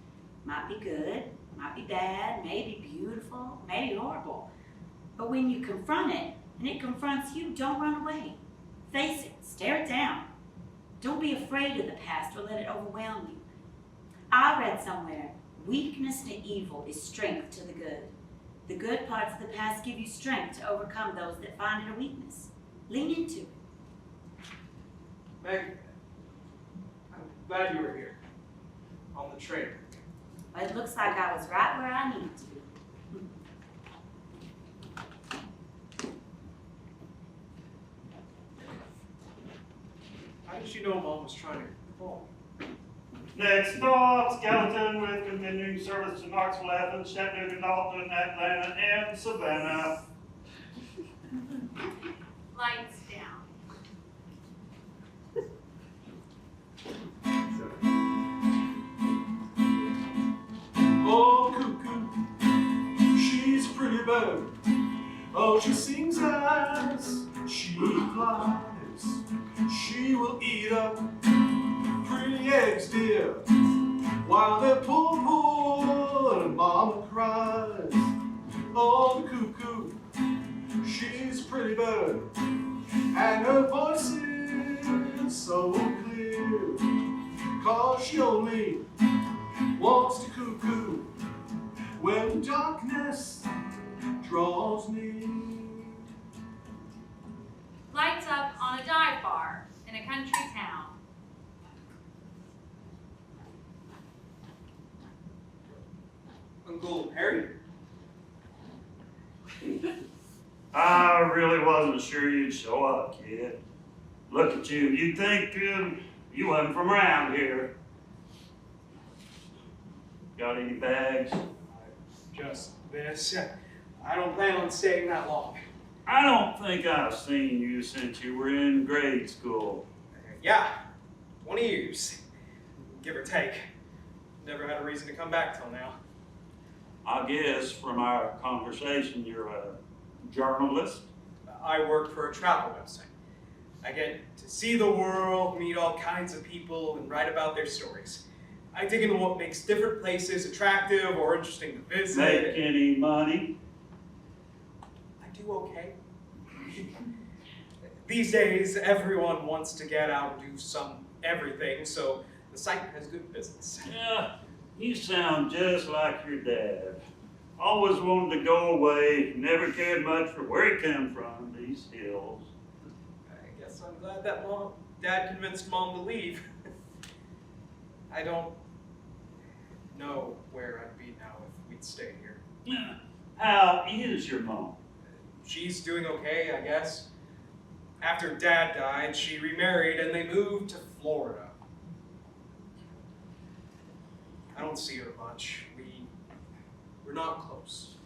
E: Might be good, might be bad, maybe beautiful, maybe horrible. But when you confront it, and it confronts you, don't run away. Face it, stare it down. Don't be afraid of the past or let it overwhelm you. I read somewhere, weakness to evil is strength to the good. The good parts of the past give you strength to overcome those that find it a weakness. Lean into it.
D: Meg, I'm glad you were here. On the train.
E: But it looks like I was right where I needed to be.
D: How did you know Mom was trying to call?
G: Next stop, Skeleton with continuing service to Knoxville, Athens, Chattanooga, Dalton, Atlanta, and Savannah.
A: Lights down.
B: Oh, cuckoo, she's a pretty bird. Oh, she sings as she flies. She will eat up pretty eggs, dear, while they're pull and mama cries. Oh, the cuckoo, she's a pretty bird, and her voice is so clear. 'Cause she only wants to cuckoo when darkness draws near.
A: Lights up on a dive bar in a country town.
D: Uncle Harry?
G: I really wasn't sure you'd show up, kid. Look at you. You'd think you wasn't from around here. Got any bags?
D: Just this. I don't plan on staying that long.
G: I don't think I've seen you since you were in grade school.
D: Yeah, 20 years, give or take. Never had a reason to come back till now.
G: I guess from our conversation, you're a journalist.
D: I work for a travel website. I get to see the world, meet all kinds of people, and write about their stories. I dig into what makes different places attractive or interesting to visit.
G: Make any money?
D: I do okay. These days, everyone wants to get out and do everything, so the site has good business.
G: Yeah, you sound just like your dad. Always wanted to go away, never cared much for where he came from, these hills.
D: I guess I'm glad that Dad convinced Mom to leave. I don't know where I'd be now if we'd stayed here.
G: Yeah. How is your mom?
D: She's doing okay, I guess. After Dad died, she remarried and they moved to Florida. I don't see her much. We're not close.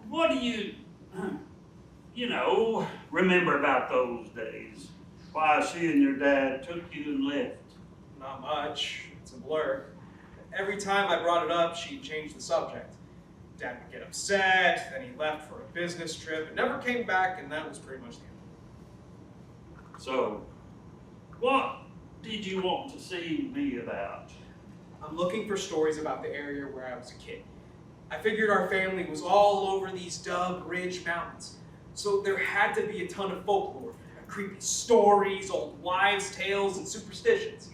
G: What do you remember about those days? Why she and your dad took you and left?
D: Not much. It's a blur. Every time I brought it up, she'd change the subject. Dad would get upset, then he left for a business trip, and never came back, and that was pretty much the end of it.
G: So, what did you want to see me about?
D: I'm looking for stories about the area where I was a kid. I figured our family was all over these Dub Ridge Mountains, so there had to be a ton of folklore, creepy stories, old wives' tales, and superstitions.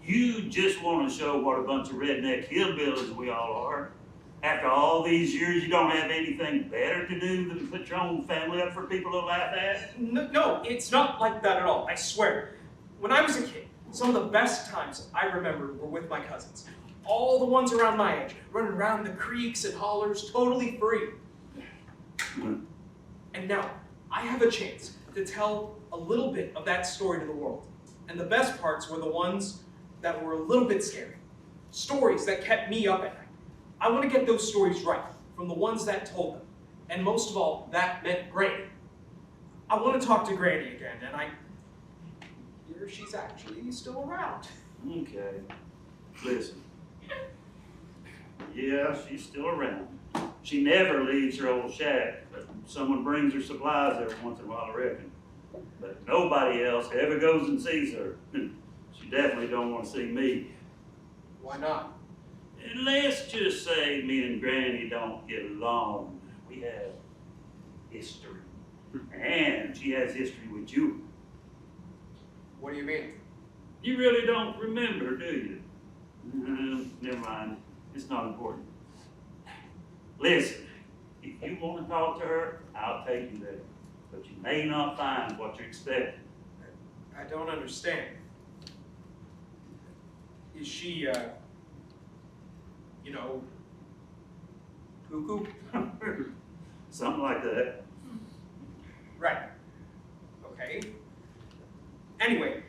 G: You just want to show what a bunch of redneck hillbillies we all are. After all these years, you don't have anything better to do than put your own family up for people to laugh at?
D: No, it's not like that at all, I swear. When I was a kid, some of the best times I remember were with my cousins. All the ones around my age, running around the creeks and hollers, totally free. And now, I have a chance to tell a little bit of that story to the world. And the best parts were the ones that were a little bit scary. Stories that kept me up at night. I want to get those stories right, from the ones that told them. And most of all, that meant Granny. I want to talk to Granny again, and I hear she's actually still around.
G: Okay. Listen. Yeah, she's still around. She never leaves her old shack, but someone brings her supplies every once in a while, I reckon. But nobody else ever goes and sees her. She definitely don't want to see me.
D: Why not?
G: And let's just say me and Granny don't get along. We have history. And she has history with you.
D: What do you mean?
G: You really don't remember, do you? Never mind. It's not important. Listen, if you want to talk to her, I'll take you there. But you may not find what you're expecting.
D: I don't understand. Is she, cuckoo?
G: Something like that.
D: Right. Okay. Anyway,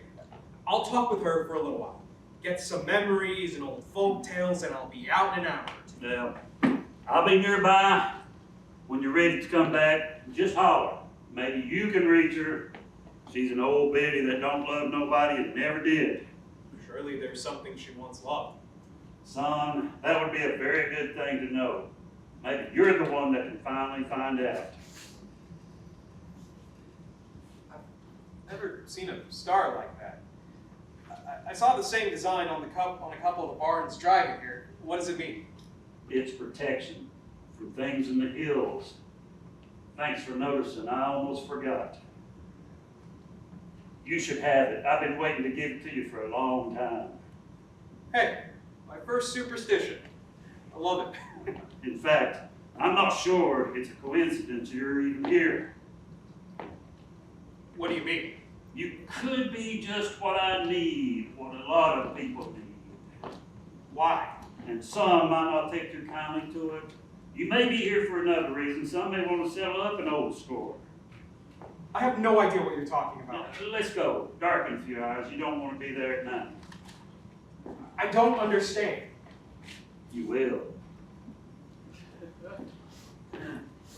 D: I'll talk with her for a little while. Get some memories and old folk tales, and I'll be out in an hour or two.
G: Well, I'll be nearby. When you're ready to come back, just holler. Maybe you can reach her. She's an old biddy that don't love nobody and never did.
D: Surely there's something she once loved.
G: Son, that would be a very good thing to know. Maybe you're the one that can finally find out.
D: I've never seen a star like that. I saw the same design on a couple of the barns driving here. What does it mean?
G: It's protection from things in the hills. Thanks for noticing, I almost forgot. You should have it. I've been waiting to give it to you for a long time.
D: Hey, My first superstition. I love it.
G: In fact, I'm not sure it's a coincidence you're even here.
D: What do you mean?
G: You could be just what I need, what a lot of people need.
D: Why?
G: And some might not take too kindly to it. You may be here for another reason. Some may want to settle up an old score.
D: I have no idea what you're talking
G: Now,
D: about.
G: let's go. Darken a few hours. You don't want to be there at night.
D: I don't understand.
G: You will.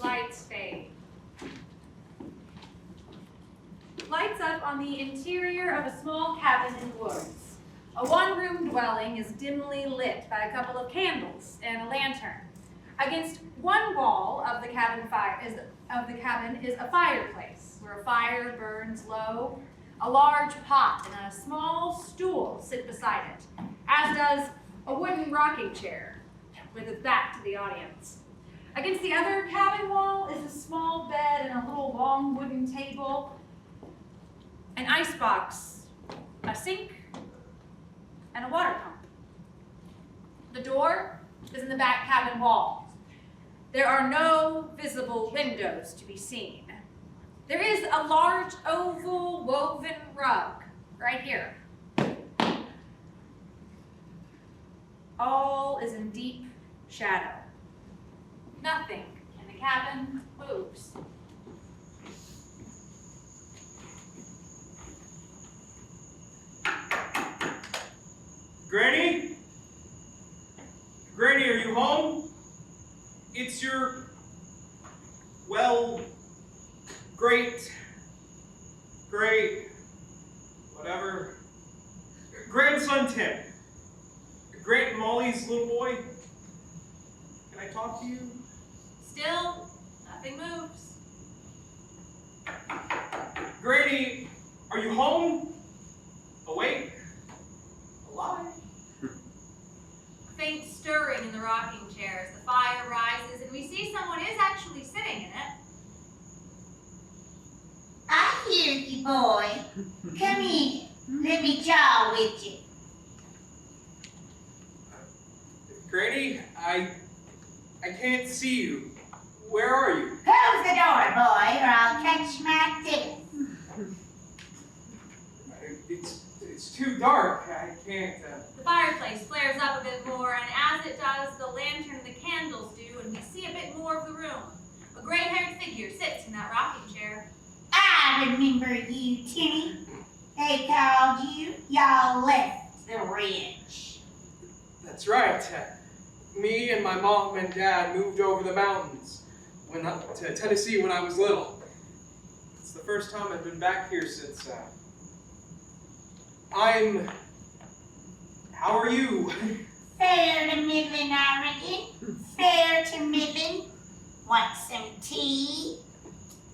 A: Lights fade. Lights up on the interior of a small cabin in the woods. A one-room dwelling is dimly lit by a couple of candles and a lantern. Against one wall of the cabin is a fireplace where a fire burns low. A large pot and a small stool sit beside it, as does a wooden rocking chair with its back to the audience. Against the other cabin wall is a small bed and a little long wooden table, an icebox, a sink, and a water pump. The door is in the back cabin wall. There are no visible windows to be seen. There is a large oval woven rug right here. All is in deep shadow. Nothing in the cabin moves.
D: Granny? Granny, are you home? It's your, well, great, whatever, grandson Tim. Grant and Molly's little boy. Can I talk to you?
A: Still, nothing moves.
D: Granny, are you home? Awake? Alive?
A: A faint stirring in the rocking chair as the fire rises, and we see someone is actually sitting in it.
E: I hear you, boy. Come in. Let me jaw with you.
D: Granny, I can't see you. Where are you?
E: Close the door, boy, or I'll catch my teeth.
D: It's too dark. I can't.
A: The fireplace flares up a bit more, and as it does, the lantern and the candles do, and we see a bit more of the room. A gray-haired figure sits in that rocking chair.
E: I remember you, Timmy. They called you. Y'all left the ridge.
D: That's right. Me and my mom and dad moved over the mountains to Tennessee when I was little. It's the first time I've been back here since. How are you?
E: Fair to middling, I reckon. Fair to middling. Want some tea?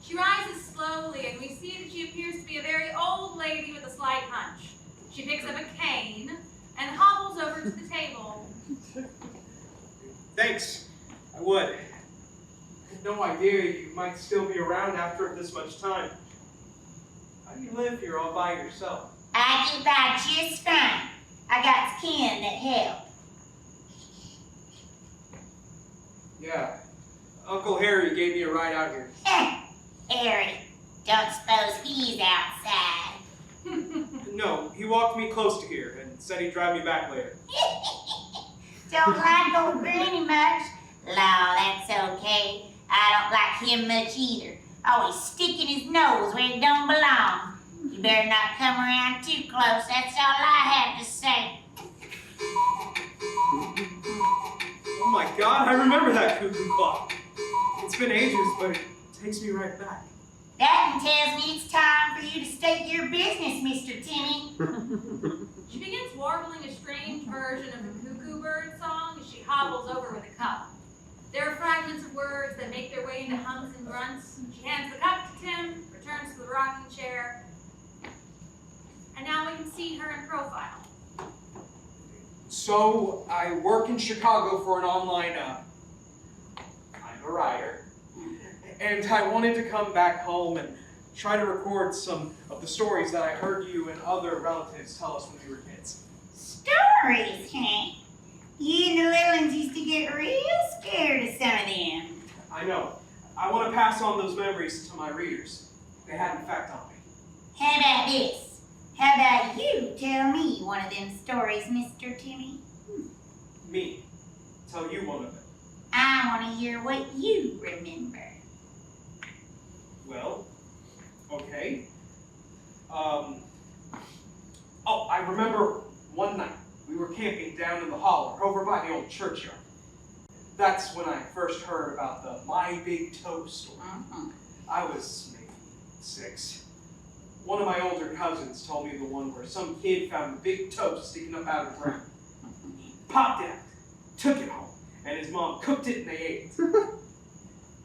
A: She rises slowly, and we see that she appears to be a very old lady with a slight hunch. She picks up a cane and hobbles over to the table.
D: Thanks. I would. I had no idea you might still be around after this much time. How do you live here all by yourself?
E: I get by just fine. I got kin that help.
D: Yeah. Uncle Harry gave me a ride out here.
E: Harry, don't suppose he's outside.
D: No, he walked me close to here and said he'd drive me back later.
E: Don't like old Granny much? Law, that's okay. I don't like him much either. Always sticking his nose where it don't belong. You better not come around too close, that's all I have to say.
D: Oh my God, I remember that cuckoo clock. It's been ages, but it takes me right back.
E: That tells me it's time for you to state your business, Mr. Timmy.
A: She begins warbling a strange version of the cuckoo bird song as she hobbles over with a cup. There are fragments of words that make their way into hums and grunts. She hands the cup to Tim, returns to the rocking chair, and now we can see her in profile.
D: So, I work in Chicago for an online, I'm a writer. And I wanted to come back home and try to record some of the stories that I heard you and other relatives tell us when we were kids.
E: Stories, huh? You and the little ones used to get real scared of some of them.
D: I know. I want to pass on those memories to my readers. They had an effect on me.
E: How about this? How about you tell me one of them stories, Mr. Timmy?
D: Me. Tell you one of them.
E: I want to hear what you remember.
D: Well, okay. Oh, I remember one night we were camping down in the holler over by the old churchyard. That's when I first heard about the My Big Toe story. I was maybe 6. One of my older cousins told me the one where some kid found a big toe sticking up out of the ground. Popped it out, took it home, and his mom cooked it and they ate it.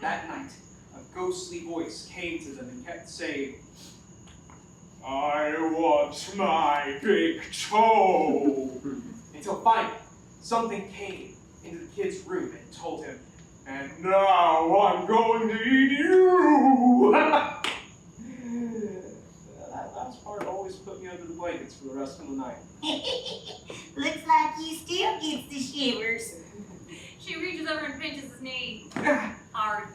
D: That night, a ghostly voice came to them and kept saying, "I want my big toe." Until finally, something came into the kid's room and told him, "And now I'm going to eat you." That last part always put me under the blankets for the rest of the night.
E: Looks like you still gets the shivers.
A: She reaches over and pinches his knee. Hard.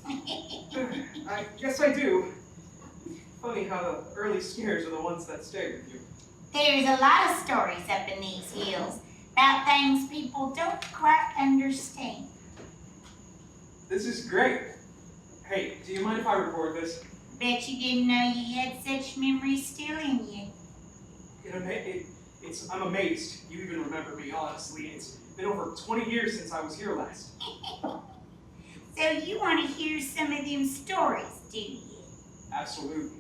D: I guess I do. Funny how the early scares are the ones that stay with you.
E: There's a lot of stories up in these hills about things people don't quite understand.
D: This is great. Hey, do you mind if I record this?
E: Bet you didn't know you had such memories still in you.
D: I'm amazed you even remember me, honestly. It's been over 20 years since I was here last.
E: So you want to hear some of them stories, do you?
D: Absolutely.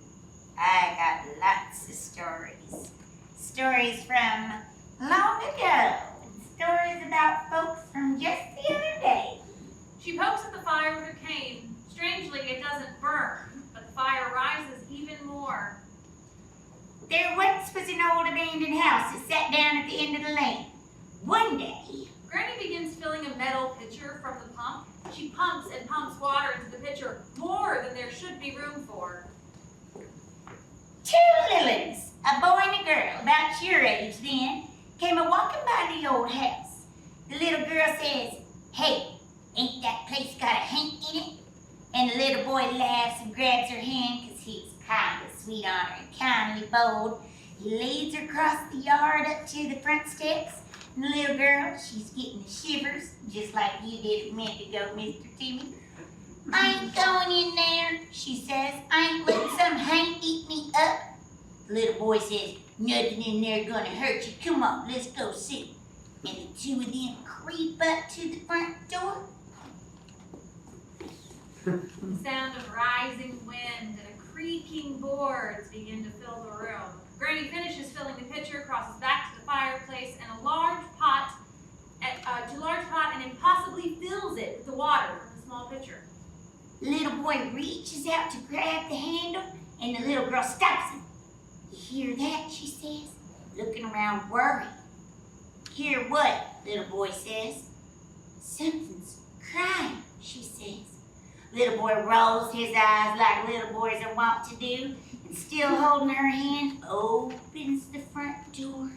E: I got lots of stories. Stories from long ago. Stories about folks from just the other day.
A: She pokes at the fire with her cane. Strangely, it doesn't burn, but the fire rises even more.
E: There once was an old abandoned house that sat down at the end of the lane. One day,
A: Granny begins filling a metal pitcher from the pump. She pumps and pumps water into the pitcher, more than there should be room for.
E: 2 lilies, a boy and a girl, about your age then, came a-walking by the old house. The little girl says, "Hey, ain't that place got a hank in it?" And the little boy laughs and grabs her hand because he's kind of sweet on her and kindly bold. He leads her across the yard up to the front steps. And the little girl, she's getting the shivers, just like you did a minute ago, Mr. Timmy. "I ain't going in there," she says. "I ain't letting some hank eat me up." The little boy says, "Nothing in there gonna hurt you. Come on, let's go see." And the 2 of them creep up to the front door.
A: The sound of rising wind and a creaking boards begin to fill the room. Granny finishes filling the pitcher, crosses back to the fireplace, and a large pot and impossibly fills it with the water from the small pitcher.
E: The little boy reaches out to grab the handle, and the little girl stops him. "You hear that?" she says, looking around worried. "Hear what?" little boy says. "Something's crying," she says. Little boy rolls his eyes like little boys are wont to do, and still holding her hand, opens the front door.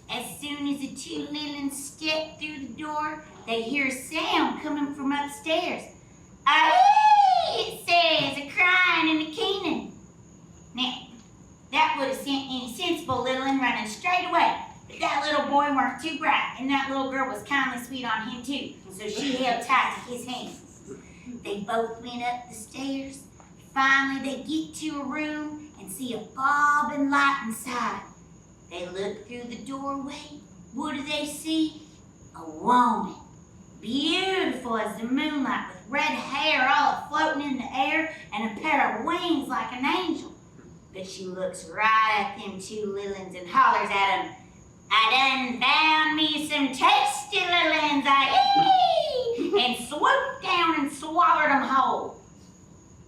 E: As soon as the 2 little ones step through the door, they hear a sound coming from upstairs. "Aye!" it says, a crying and a keening. Now, that would have sent any sensible little one running straight away. But that little boy weren't too bright, and that little girl was kindly sweet on him too, so she held tight to his hand. They both went up the stairs. Finally, they get to a room and see a bobbing light inside. They look through the doorway. What do they see? A woman, beautiful as the moonlight, with red hair all floating in the air and a pair of wings like an angel. But she looks right at them 2 lilians and hollers at them, "I done found me some tasty lilians, and swooped down and swallowed them whole."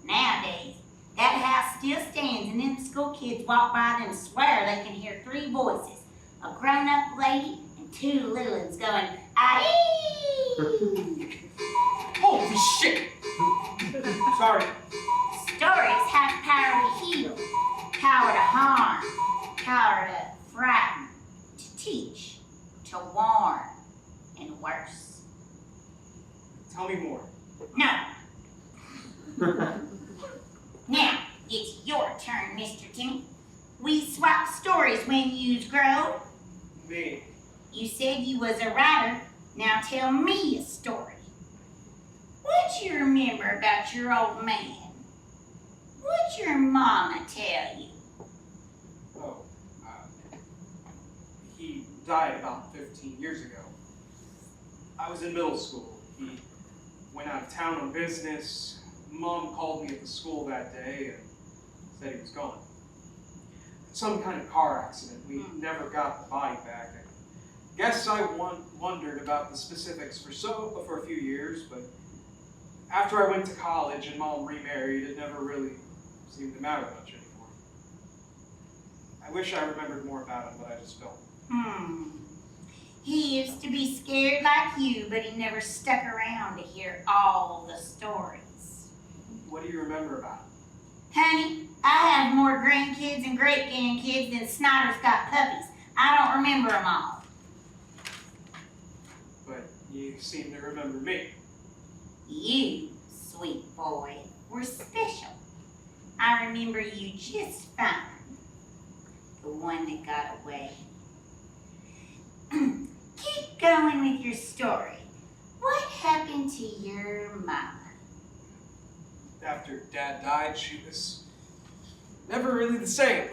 E: Nowadays, that house still stands, and them school kids walk by and swear they can hear 3 voices, a grown-up lady and 2 little ones going, "Aye!"
D: Holy shit! Sorry.
E: Stories have power to heal, power to harm, power to frighten, to teach, to warn. worse.
D: Tell me more.
E: No. Now, it's your turn, Mr. Timmy. We swap stories when yous grow.
D: Me.
E: You said you was a writer. Now tell me a story. What you remember about your old man? What'd your mama tell you?
D: Oh, he died about 15 years ago. I was in middle school. He went out of town on business. Mom called me at the school that day and said he was gone. Some kind of car accident. We never got the body back. I guess I wondered about the specifics for a few years, but after I went to college and Mom remarried, it never really seemed to matter much anymore. I wish I remembered more about him, but I just don't.
E: He used to be scared like you, but he never stuck around to hear all the stories.
D: What do you remember about him?
E: Honey, I have more grandkids and great-grandkids than Snyder's got puppies. I don't remember them all.
D: But you seem to remember me.
E: You, sweet boy, were special. I remember you just fine. The one that got away. Keep going with your story. What happened to your mama?
D: After Dad died, she was never really the same.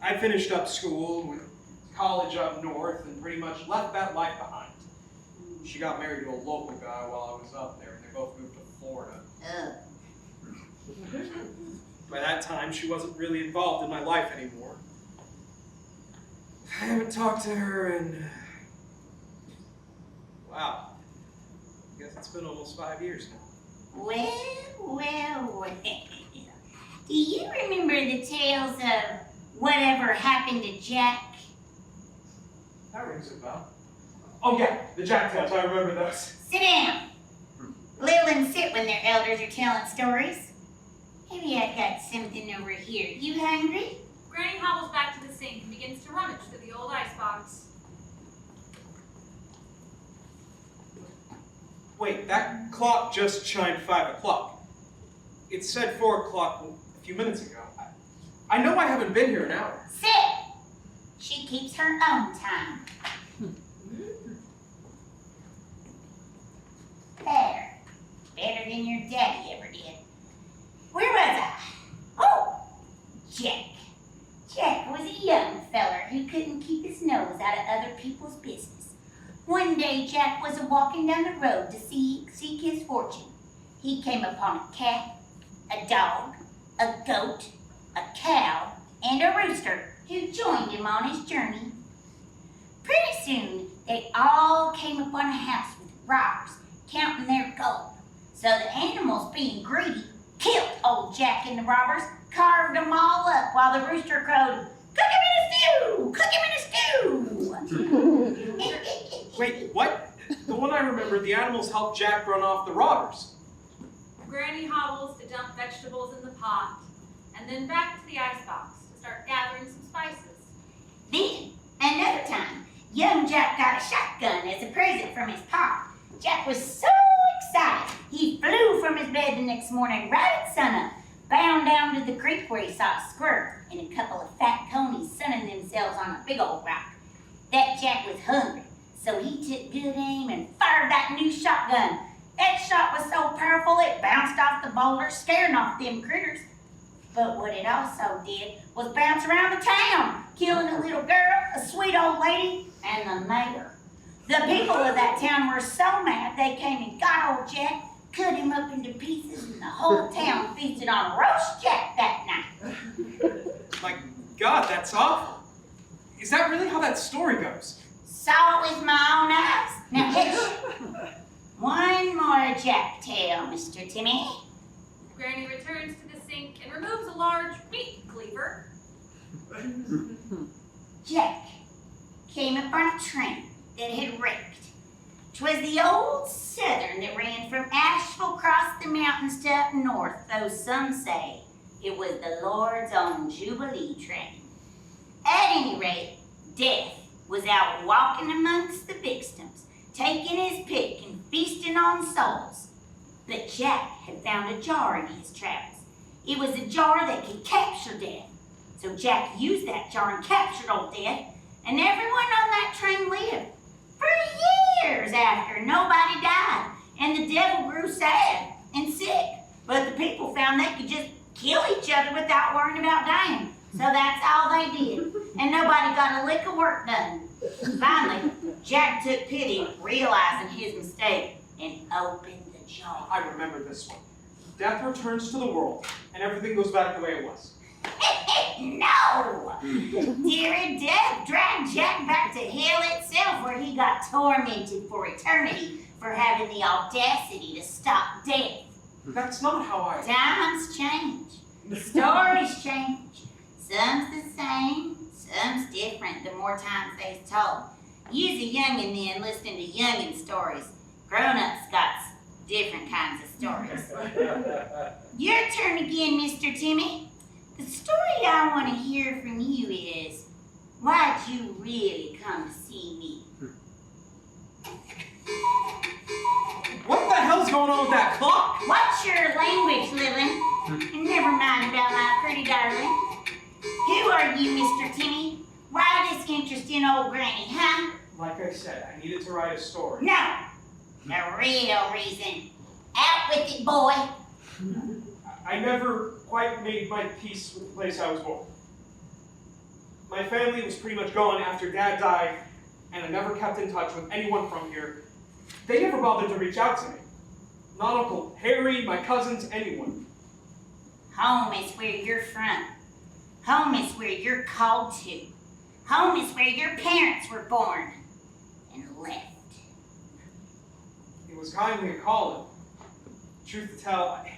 D: I finished up school, went to college up north, and pretty much left that life behind. She got married to a local guy while I was up there, and they both moved to Florida. By that time, she wasn't really involved in my life anymore. I haven't talked to her in... wow. I guess it's been almost 5 years now.
E: Well. Do you remember the tales of whatever happened to Jack?
D: That rings a bell. Oh yeah, the Jack Tales, I remember those.
E: Sit down. Little sit when their elders are telling stories. Maybe I got something over here. You hungry?
A: Granny hobbles back to the sink and begins to rummage through the old icebox.
D: Wait, that clock just chimed 5 o'clock. It said 4 o'clock a few minutes ago. I know I haven't been here an hour.
E: Sit! She keeps her own time. There. Better than your daddy ever did. Where was I? Oh! Jack. Jack was a young feller who couldn't keep his nose out of other people's business. One day Jack was a-walking down the road to seek his fortune. He came upon a cat, a dog, a goat, a cow, and a rooster who joined him on his journey. Pretty soon, they all came upon a house with robbers counting their gold. So the animals, being greedy, killed old Jack and the robbers, carved them all up while the rooster crowed, "Cook him in a stew! Cook him in a stew!"
D: Wait, what? The one I remember, the animals helped Jack run off the robbers.
A: Granny hobbles to dump vegetables in the pot, and then back to the icebox to start gathering some spices.
E: Then, another time, young Jack got a shotgun as a present from his pa. Jack was so excited, he flew from his bed the next morning right at sunup, bound down to the creek where he saw a squirrel and a couple of fat conies sunning themselves on a big old rock. That Jack was hungry, so he took good aim and fired that new shotgun. That shot was so powerful it bounced off the boulder, scaring off them critters. But what it also did was bounce around the town, killing a little girl, a sweet old lady, and the mayor. The people of that town were so mad they came and got old Jack, cut him up into pieces, and the whole town feasted on roast Jack that night.
D: My God, that's awful. Is that really how that story goes?
E: Saw it with my own eyes. Now, hitch. One more Jack tale, Mr. Timmy.
A: Granny returns to the sink and removes a large meat cleaver.
E: Jack came upon a train that had wrecked. 'Twas the old Southern that ran from Asheville across the mountains to up north, though some say it was the Lord's own Jubilee train. At any rate, Death was out walking amongst the victims, taking his pick and feasting on souls. But Jack had found a jar in his travels. It was a jar that could capture death. So Jack used that jar and captured old Death, and everyone on that train lived. For years after, nobody died, and the devil grew sad and sick. But the people found they could just kill each other without worrying about dying. So that's all they did, and nobody got a lick of work done. Finally, Jack took pity, realizing his mistake, and opened the jar.
D: I remember this one. Death returns to the world, and everything goes back the way it was.
E: No! Dear Death dragged Jack back to hell itself, where he got tormented for eternity for having the audacity to stop death.
D: That's not how I...
E: Times change. Stories change. Some's the same, some's different the more times they's told. You's a youngin' then listening to youngin' stories. Grown-ups got different kinds of stories. Your turn again, Mr. Timmy. The story I want to hear from you is, why'd you really come to see me?
D: What the hell's going on with that clock?
E: What's your language, Lilin? And never mind about my pretty darling. Who are you, Mr. Timmy? Why this interest in old Granny, huh?
D: Like I said, I needed to write a story.
E: No, the real reason. Out with it, boy.
D: I never quite made my peace with the place I was born. My family was pretty much gone after Dad died, and I never kept in touch with anyone from here. They never bothered to reach out to me. Not Uncle Harry, my cousins, anyone.
E: Home is where you're from. Home is where you're called to. Home is where your parents were born and left.
D: It was kindly a calling. Truth to tell, I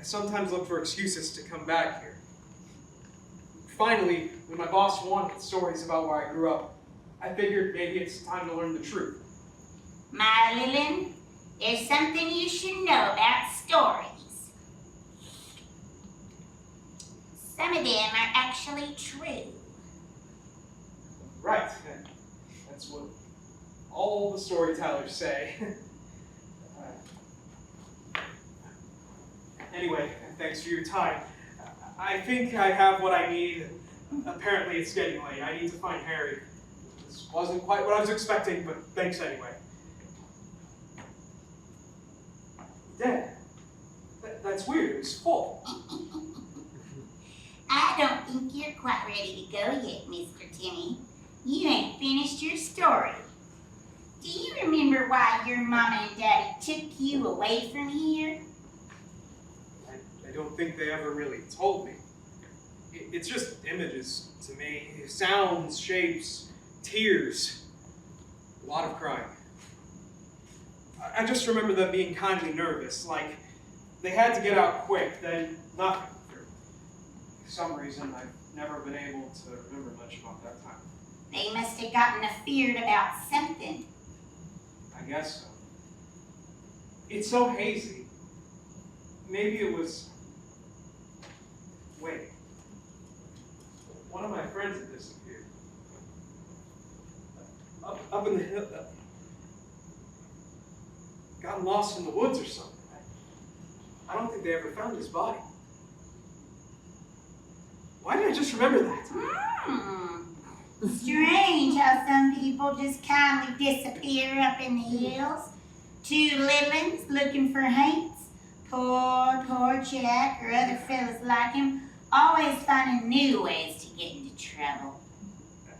D: sometimes look for excuses to come back here. Finally, when my boss wanted stories about where I grew up, I figured maybe it's time to learn the truth.
E: My Lilin, there's something you should know about stories. Some of them are actually true.
D: Right. That's what all the storytellers say. Anyway, thanks for your time. I think I have what I need. Apparently it's getting late. I need to find Harry. This wasn't quite what I was expecting, but thanks anyway. Dad, that's weird. It was full.
E: I don't think you're quite ready to go yet, Mr. Timmy. You ain't finished your story. Do you remember why your mama and daddy took you away from here?
D: I don't think they ever really told me. It's just images to me. Sounds, shapes, tears. A lot of crying. I just remember them being kindly nervous, like they had to get out quick, then nothing. For some reason, I've never been able to remember much about that time.
E: They must have gotten afeared about something.
D: I guess so. It's so hazy. Maybe it was... Wait. One of my friends had disappeared. Up in the hill. Gotten lost in the woods or something. I don't think they ever found his body. Why did I just remember that?
E: Strange how some people just kindly disappear up in the hills. Two Lilins looking for Hanks. Poor Jack or other fellas like him, always finding new ways to get into trouble.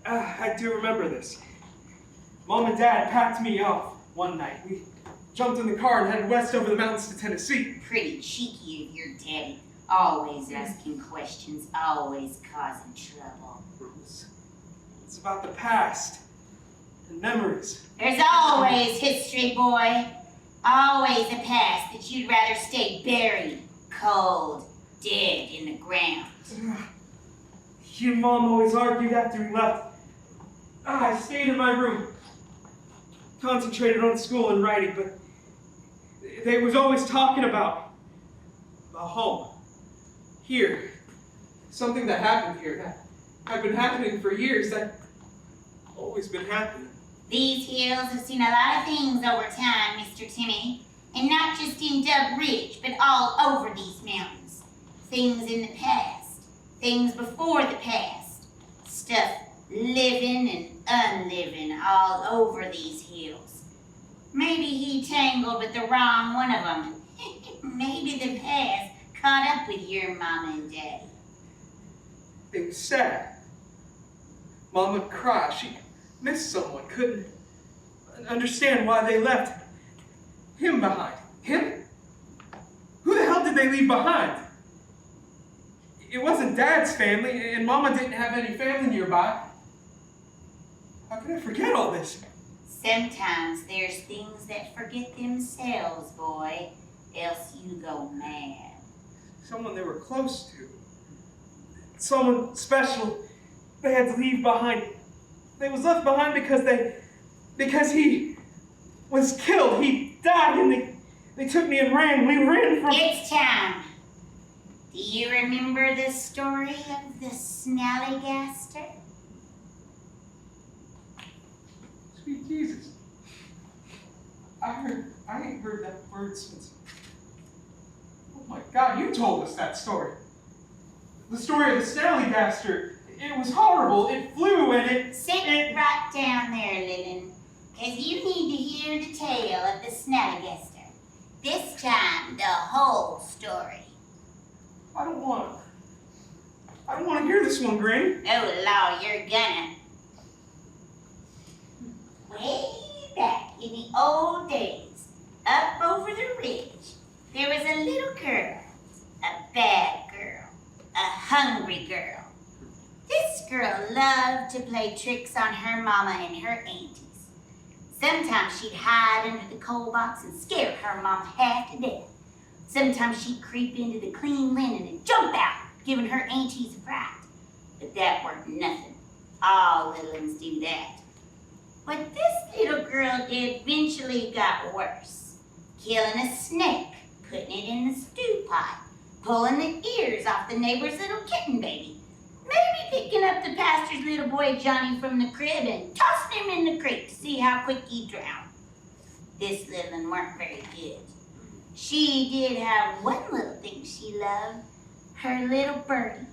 D: I do remember this. Mom and Dad packed me up one night. We jumped in the car and headed west over the mountains to Tennessee.
E: Pretty cheeky of your daddy. Always asking questions, always causing trouble.
D: It's about the past and memories.
E: There's always history, boy. Always a past that you'd rather stay buried, cold, dead in the ground.
D: He and Mom always argued after we left. I stayed in my room, concentrated on school and writing, but they was always talking about home. Here. Something that happened here that had been happening for years, that always been happening.
E: These hills have seen a lot of things over time, Mr. Timmy. And not just in Dub Ridge, but all over these mountains. Things in the past. Things before the past. Stuff living and unliving all over these hills. Maybe he tangled with the wrong one of them. Maybe the past caught up with your mama and daddy.
H: It was sad. Mom would cry. She missed someone, couldn't understand why they left him behind. Him? Who the hell did they leave behind? It wasn't Dad's family, and Mama didn't have any family nearby. How could I forget all this?
E: Sometimes there's things that forget themselves, boy, else you go mad.
H: Someone they were close to. Someone special they had to leave behind. They was left behind because he was killed. He died, and they took me and ran. We ran from...
E: It's time. Do you remember the story of the Snallygaster?
H: Sweet Jesus. I ain't heard that word since... Oh my God, you told us that story. The story of the Snallygaster. It was horrible. It flew and it...
E: Sit right down there, Lillian, because you need to hear the tale of the Snallygaster. This time, the whole story.
H: I don't want to hear this one, Granny.
E: Oh, Lord, you're gonna. Way back in the old days, up over the ridge, there was a little girl, a bad girl, a hungry girl. This girl loved to play tricks on her mama and her aunties. Sometimes she'd hide under the coal box and scare her mama half to death. Sometimes she'd creep into the clean linen and jump out, giving her aunties a fright. But that weren't nothing. All little ones do that. What this little girl did eventually got worse. Killing a snake, putting it in the stew pot, pulling the ears off the neighbor's little kitten baby. Maybe picking up the pastor's little boy Johnny from the crib and tossing him in the creek to see how quick he'd drown. This little one weren't very good. She did have one little thing she loved, her little birdie.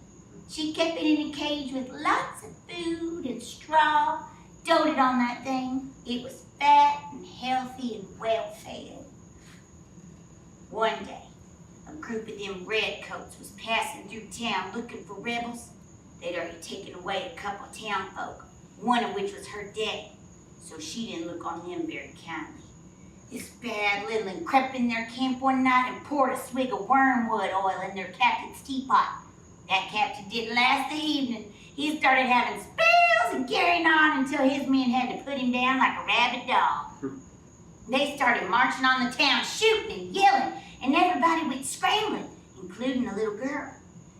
E: She kept it in a cage with lots of food and straw, doted on that thing. It was fat and healthy and well fed. One day, a group of them redcoats was passing through town looking for rebels. They'd already taken away a couple of town folk, one of which was her daddy, so she didn't look on them very kindly. This bad little one crept in their camp one night and poured a swig of wormwood oil in their captain's teapot. That captain didn't last the evening. He started having spells and carrying on until his men had to put him down like a rabid dog. They started marching on the town, shooting and yelling, and everybody went scrambling, including the little girl.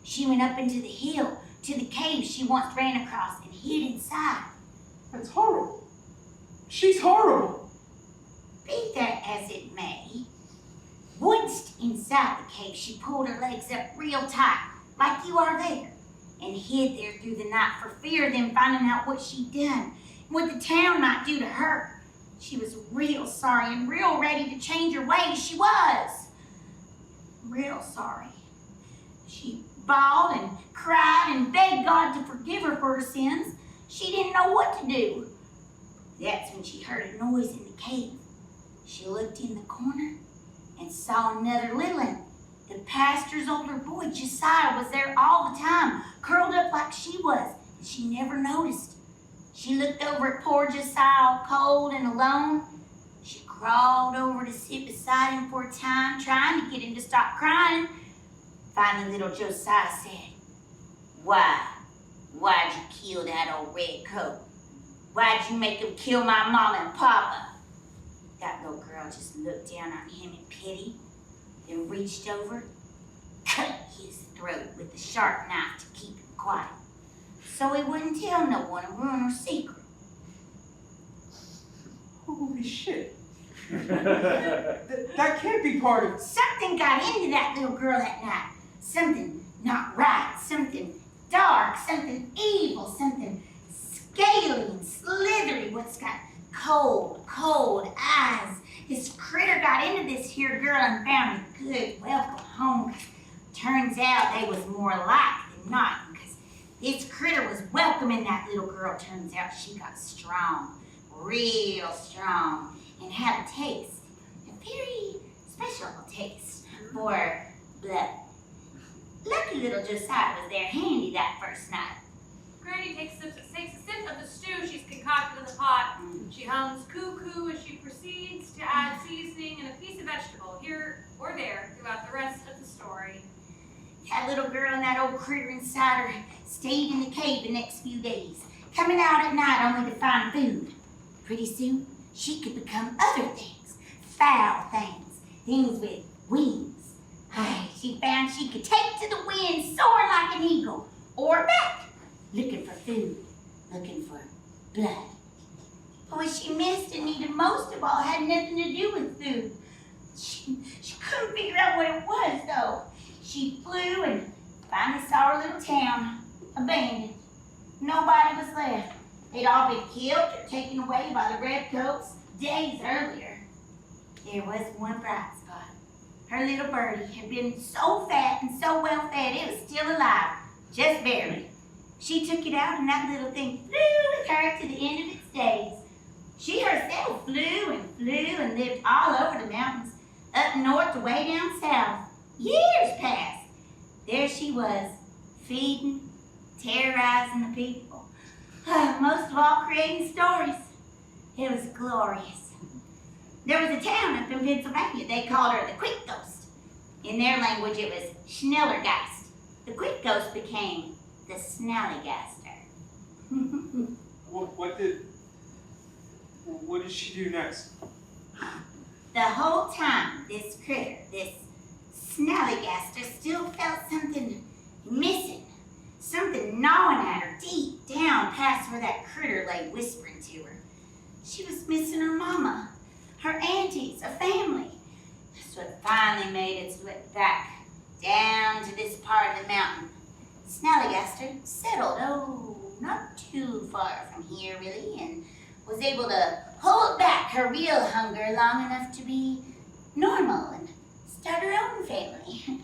E: She went up into the hill, to the cave she once ran across, and hid inside.
H: That's horrible. She's horrible.
E: Be that as it may, once inside the cave, she pulled her legs up real tight, like you are there, and hid there through the night for fear of them finding out what she'd done, and what the town might do to her. She was real sorry and real ready to change her ways. She was. Real sorry. She bawled and cried and begged God to forgive her for her sins. She didn't know what to do. That's when she heard a noise in the cave. She looked in the corner and saw another little one. The pastor's older boy, Josiah, was there all the time, curled up like she was, and she never noticed. She looked over at poor Josiah, all cold and alone. She crawled over to sit beside him for a time, trying to get him to stop crying. Finally, little Josiah said, Why'd you kill that old redcoat? Why'd you make him kill my mama and papa? That little girl just looked down on him in pity, then reached over, cut his throat with a sharp knife to keep him quiet, so he wouldn't tell no one and ruin her secret.
H: Holy shit. That can't be part of...
E: Something got into that little girl that night. Something not right, something dark, something evil, something scaly and slithery. What's got cold, cold eyes. This critter got into this here girl and found a good welcome home. 'Cause turns out they was more alike than not. Because this critter was welcoming that little girl. Turns out she got strong, real strong, and had a taste, a very special taste for blood. Lucky little Josiah was there handy that first night.
A: Granny takes a sip of the stew she's concocted in the pot. She hums cuckoo as she proceeds to add seasoning and a piece of vegetable here or there throughout the rest of the story.
E: That little girl and that old critter inside her stayed in the cave the next few days, coming out at night only to find food. Pretty soon, she could become other things, foul things, things with wings. She found she could take to the wind, soar like an eagle, or back, looking for food, looking for blood. But what she missed and needed most of all had nothing to do with food. She couldn't figure out what it was, though. She flew and finally saw her little town, abandoned. Nobody was left. They'd all been killed or taken away by the redcoats days earlier. There was one bright spot. Her little birdie had been so fat and so well fed it was still alive, just barely. She took it out and that little thing flew with her to the end of its days. She herself flew and lived all over the mountains, up north way down south. Years passed. There she was, feeding, terrorizing the people. Most of all, creating stories. It was glorious. There was a town up in Pennsylvania. They called her the Quick Ghost. In their language, it was Schnellergeist. The Quick Ghost became the SNALLYGASTER.
H: What did she do next?
E: The whole time, this critter, this SNALLYGASTER, still felt something missing. Something gnawing at her deep down past where that critter lay whispering to her. She was missing her mama, her aunties, a family. That's what finally made its way back down to this part of the mountain. SNALLYGASTER settled, not too far from here really, and was able to hold back her real hunger long enough to be normal and start her own family.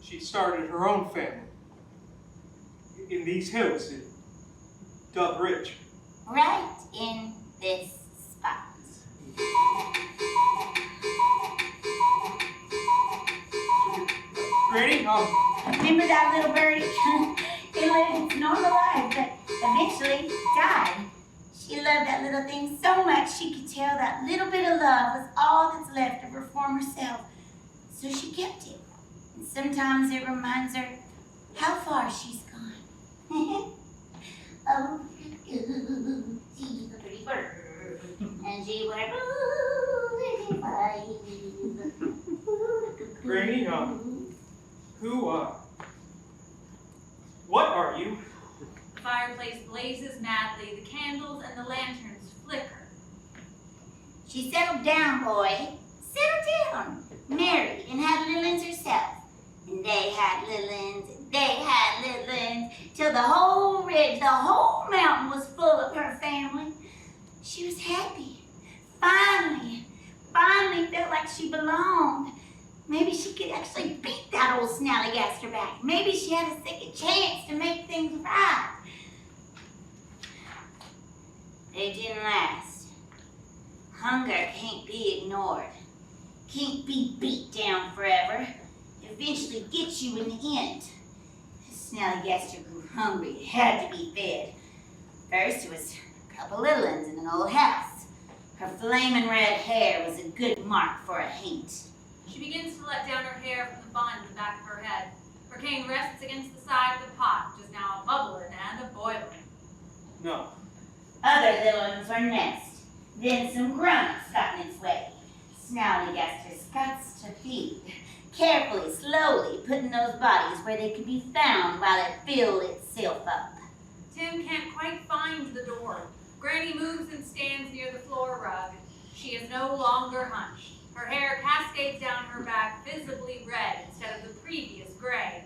H: She started her own family. In these hills, in Dub Ridge.
E: Right in this spot.
H: Granny,
E: Remember that little birdie? It lived its normal life, but eventually died. She loved that little thing so much she could tell that little bit of love was all that's left of her former self. So she kept it. And sometimes it reminds her how far she's gone. Oh, she's a pretty bird, and she went really wide.
H: Granny, what are you?
A: The fireplace blazes madly, the candles and the lanterns flicker.
E: She settled down, boy. Settled down. Married and had little ones herself. And they had little ones, and they had little ones, till the whole ridge, the whole mountain was full of her family. She was happy. Finally felt like she belonged. Maybe she could actually beat that old SNALLYGASTER back. Maybe she had a second chance to make things right. It didn't last. Hunger can't be ignored. Can't be beat down forever. Eventually gets you in the end. SNALLYGASTER grew hungry. It had to be fed. First, it was a couple little ones in an old house. Her flaming red hair was a good mark for a hint.
A: She begins to let down her hair from the bun in the back of her head. Her cane rests against the side of the pot, which is now a bubbling and a boiling.
H: No.
E: Other little ones were next. Then some grown-ups got in its way. SNALLYGASTER's guts to feed. Carefully, slowly putting those bodies where they could be found while it filled itself up.
A: Tim can't quite find the door. Granny moves and stands near the floor rug. She is no longer hunched. Her hair cascades down her back, visibly red instead of the previous gray.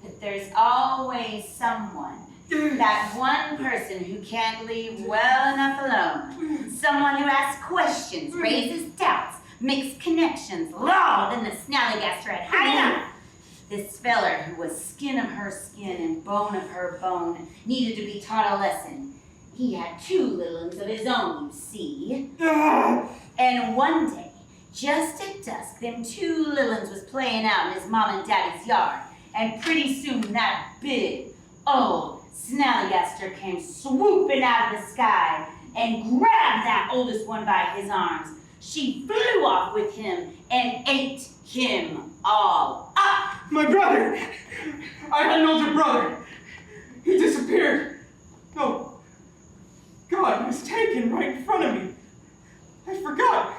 E: But there's always someone. That one person who can't leave well enough alone. Someone who asks questions, raises doubts, makes connections. Lord, then the Snallygaster had had enough. This feller who was skin of her skin and bone of her bone needed to be taught a lesson. He had two little ones of his own, you see. And one day, just at dusk, them two little ones was playing out in his mom and daddy's yard. And pretty soon that big, old Snallygaster came swooping out of the sky and grabbed that oldest one by his arms. She flew off with him and ate him all up.
H: My brother! I had an older brother. He disappeared. No. God was taken right in front of me. I forgot.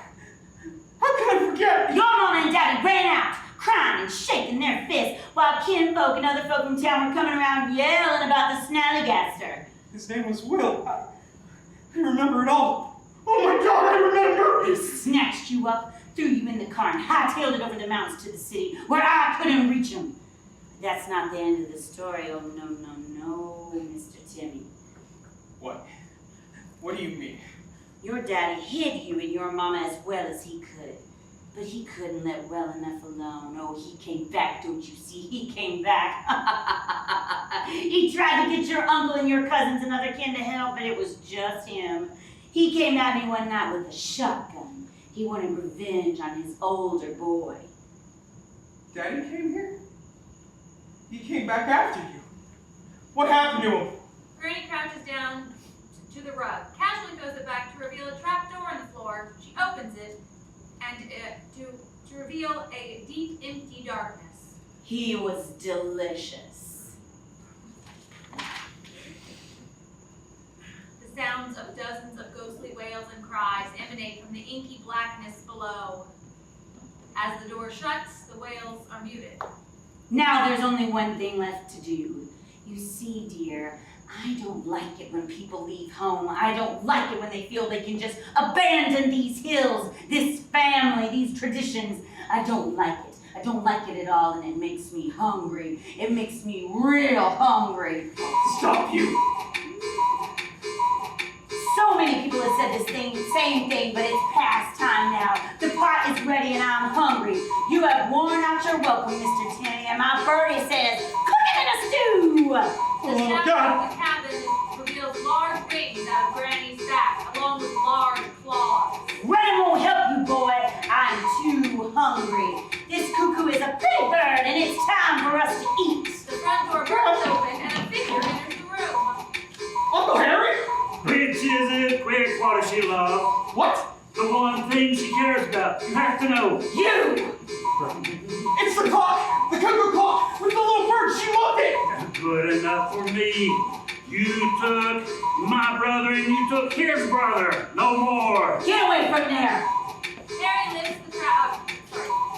H: How could I forget?
E: Your mom and daddy ran out, crying and shaking their fists, while kinfolk and other folk from town were coming around yelling about the Snallygaster.
H: His name was Will. I remember it all. Oh my God, I remember!
E: He snatched you up, threw you in the car, and hightailed it over the mountains to the city, where I couldn't reach him. But that's not the end of the story. Oh, no, no, no, Mr. Timmy.
H: What? What do you mean?
E: Your daddy hid you and your mama as well as he could. But he couldn't let well enough alone. Oh, he came back, don't you see? He came back. He tried to get your uncle and your cousins and other kin to help, but it was just him. He came at me one night with a shotgun. He wanted revenge on his older boy.
H: Daddy came here? He came back after you. What happened to him?
A: Granny crouches down to the rug, casually throws it back to reveal a trapdoor in the floor. She opens it, and to reveal a deep, empty darkness.
E: He was delicious.
A: The sounds of dozens of ghostly wails and cries emanate from the inky blackness below. As the door shuts, the wails are muted.
E: Now there's only one thing left to do. You see, dear, I don't like it when people leave home. I don't like it when they feel they can just abandon these hills, this family, these traditions. I don't like it. I don't like it at all, and it makes me hungry. It makes me real hungry.
H: Stop you!
E: So many people have said this same thing, but it's past time now. The pot is ready and I'm hungry. You have worn out your welcome, Mr. Timmy, and my birdie says, cook it in a stew!
A: The shadow of the cabin reveals large rings out of Granny's back, along with large claws.
E: Running won't help you, boy. I'm too hungry. This cuckoo is a pretty bird, and it's time for us to eat.
A: The front door bursts open and a figure enters the room.
H: Uncle Harry?
G: Which is it? Quick, what does she love?
H: What?
G: The one thing she cares about. You have to know.
E: You!
H: It's the clock! The cuckoo clock! With the little bird! She loved it!
G: Good enough for me. You took my brother and you took his brother. No more.
E: Get away from there!
A: Harry lifts the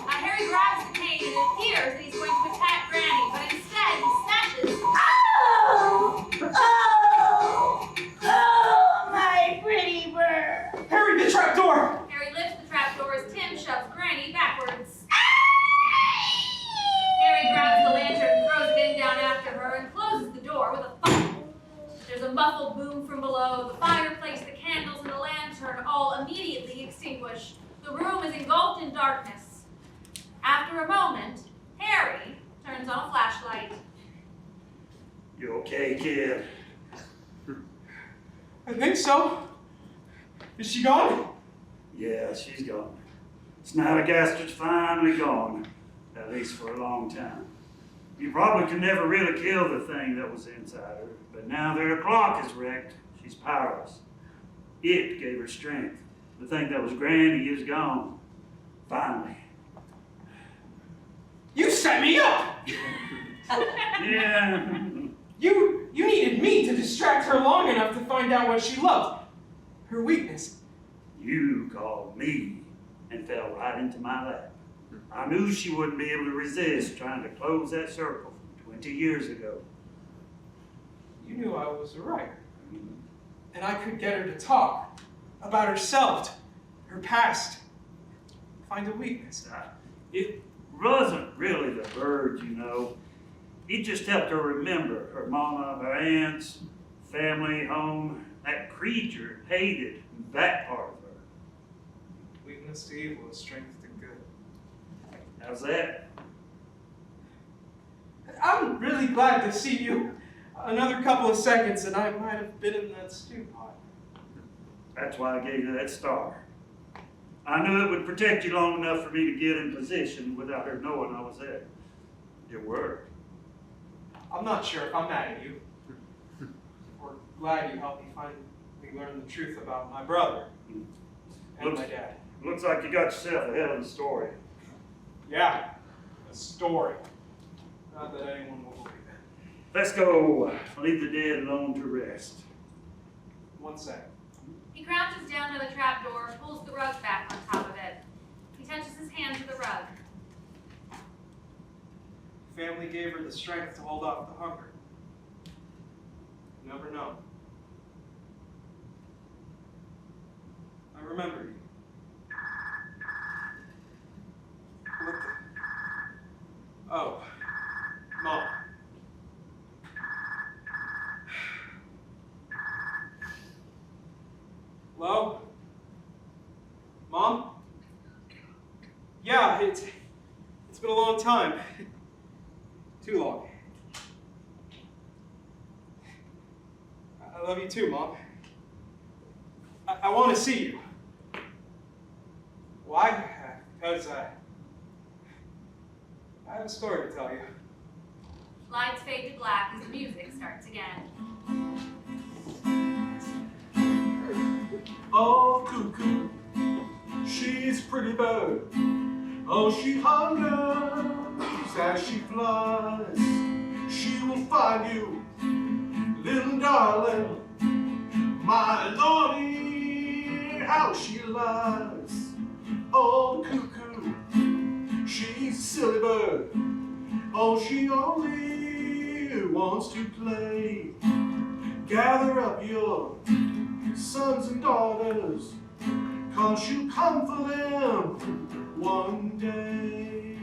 A: Harry grabs the cane and it appears that he's going to attack Granny, but instead he snatches.
E: Oh! Oh! Oh, my pretty bird!
H: Harry, the trapdoor!
A: Harry lifts the trapdoor as Tim shoves Granny backwards. Harry grabs the lantern, throws it in down after her, and closes the door with a thump. There's a muffled boom from below. The fireplace, the candles, and the lantern all immediately extinguish. The room is engulfed in darkness. After a moment, Harry turns on a flashlight.
G: You okay, kid?
H: I think so. Is she gone?
G: Yeah, she's gone. Snallygaster's finally gone. At least for a long time. You probably could never really kill the thing that was inside her, but now that her clock is wrecked, she's powerless. It gave her strength. The thing that was Granny is gone. Finally.
H: You set me up!
G: Yeah.
H: You needed me to distract her long enough to find out what she loved. Her weakness.
G: You called me and fell right into my lap. I knew she wouldn't be able to resist trying to close that circle from 20 years ago.
H: You knew I was a writer. And I could get her to talk about herself, her past. Find a weakness.
G: It wasn't really the bird, you know. He just helped her remember her mama, her aunts, family, home. That creature hated that part of her.
H: Weakness to evil is strength to good.
G: How's that?
H: I'm really glad to see you. Another couple of seconds and I might have been in that stew pot.
G: That's why I gave you that star. I knew it would protect you long enough for me to get in position without her knowing I was there. It worked.
H: I'm not sure if I'm mad at you. Or glad you helped me finally learn the truth about my brother and my dad.
G: Looks like you got yourself a hell of a story.
H: Yeah, a story. Not that anyone will believe it.
G: Let's go. Leave the dead alone to rest.
H: 1 second.
A: He crouches down to the trap door, pulls the rug back on top of it. He touches his hand to the rug.
H: Family gave her the strength to hold off the hunger. You never know. I remember you. What the? Oh, Mom. Hello? Mom? Yeah, it's been a long time. Too long. I love you too, Mom. I want to see you. Why? Because I have a story to tell you.
A: Lights fade to black as the music starts again.
B: Oh, cuckoo, she's a pretty bird. Oh, she hungers as she flies. She will find you, little darling. My lordy, how she lies. Oh, cuckoo, she's a silly bird. Oh, she only wants to play. Gather up your sons and daughters, 'cause you'll come for them one day.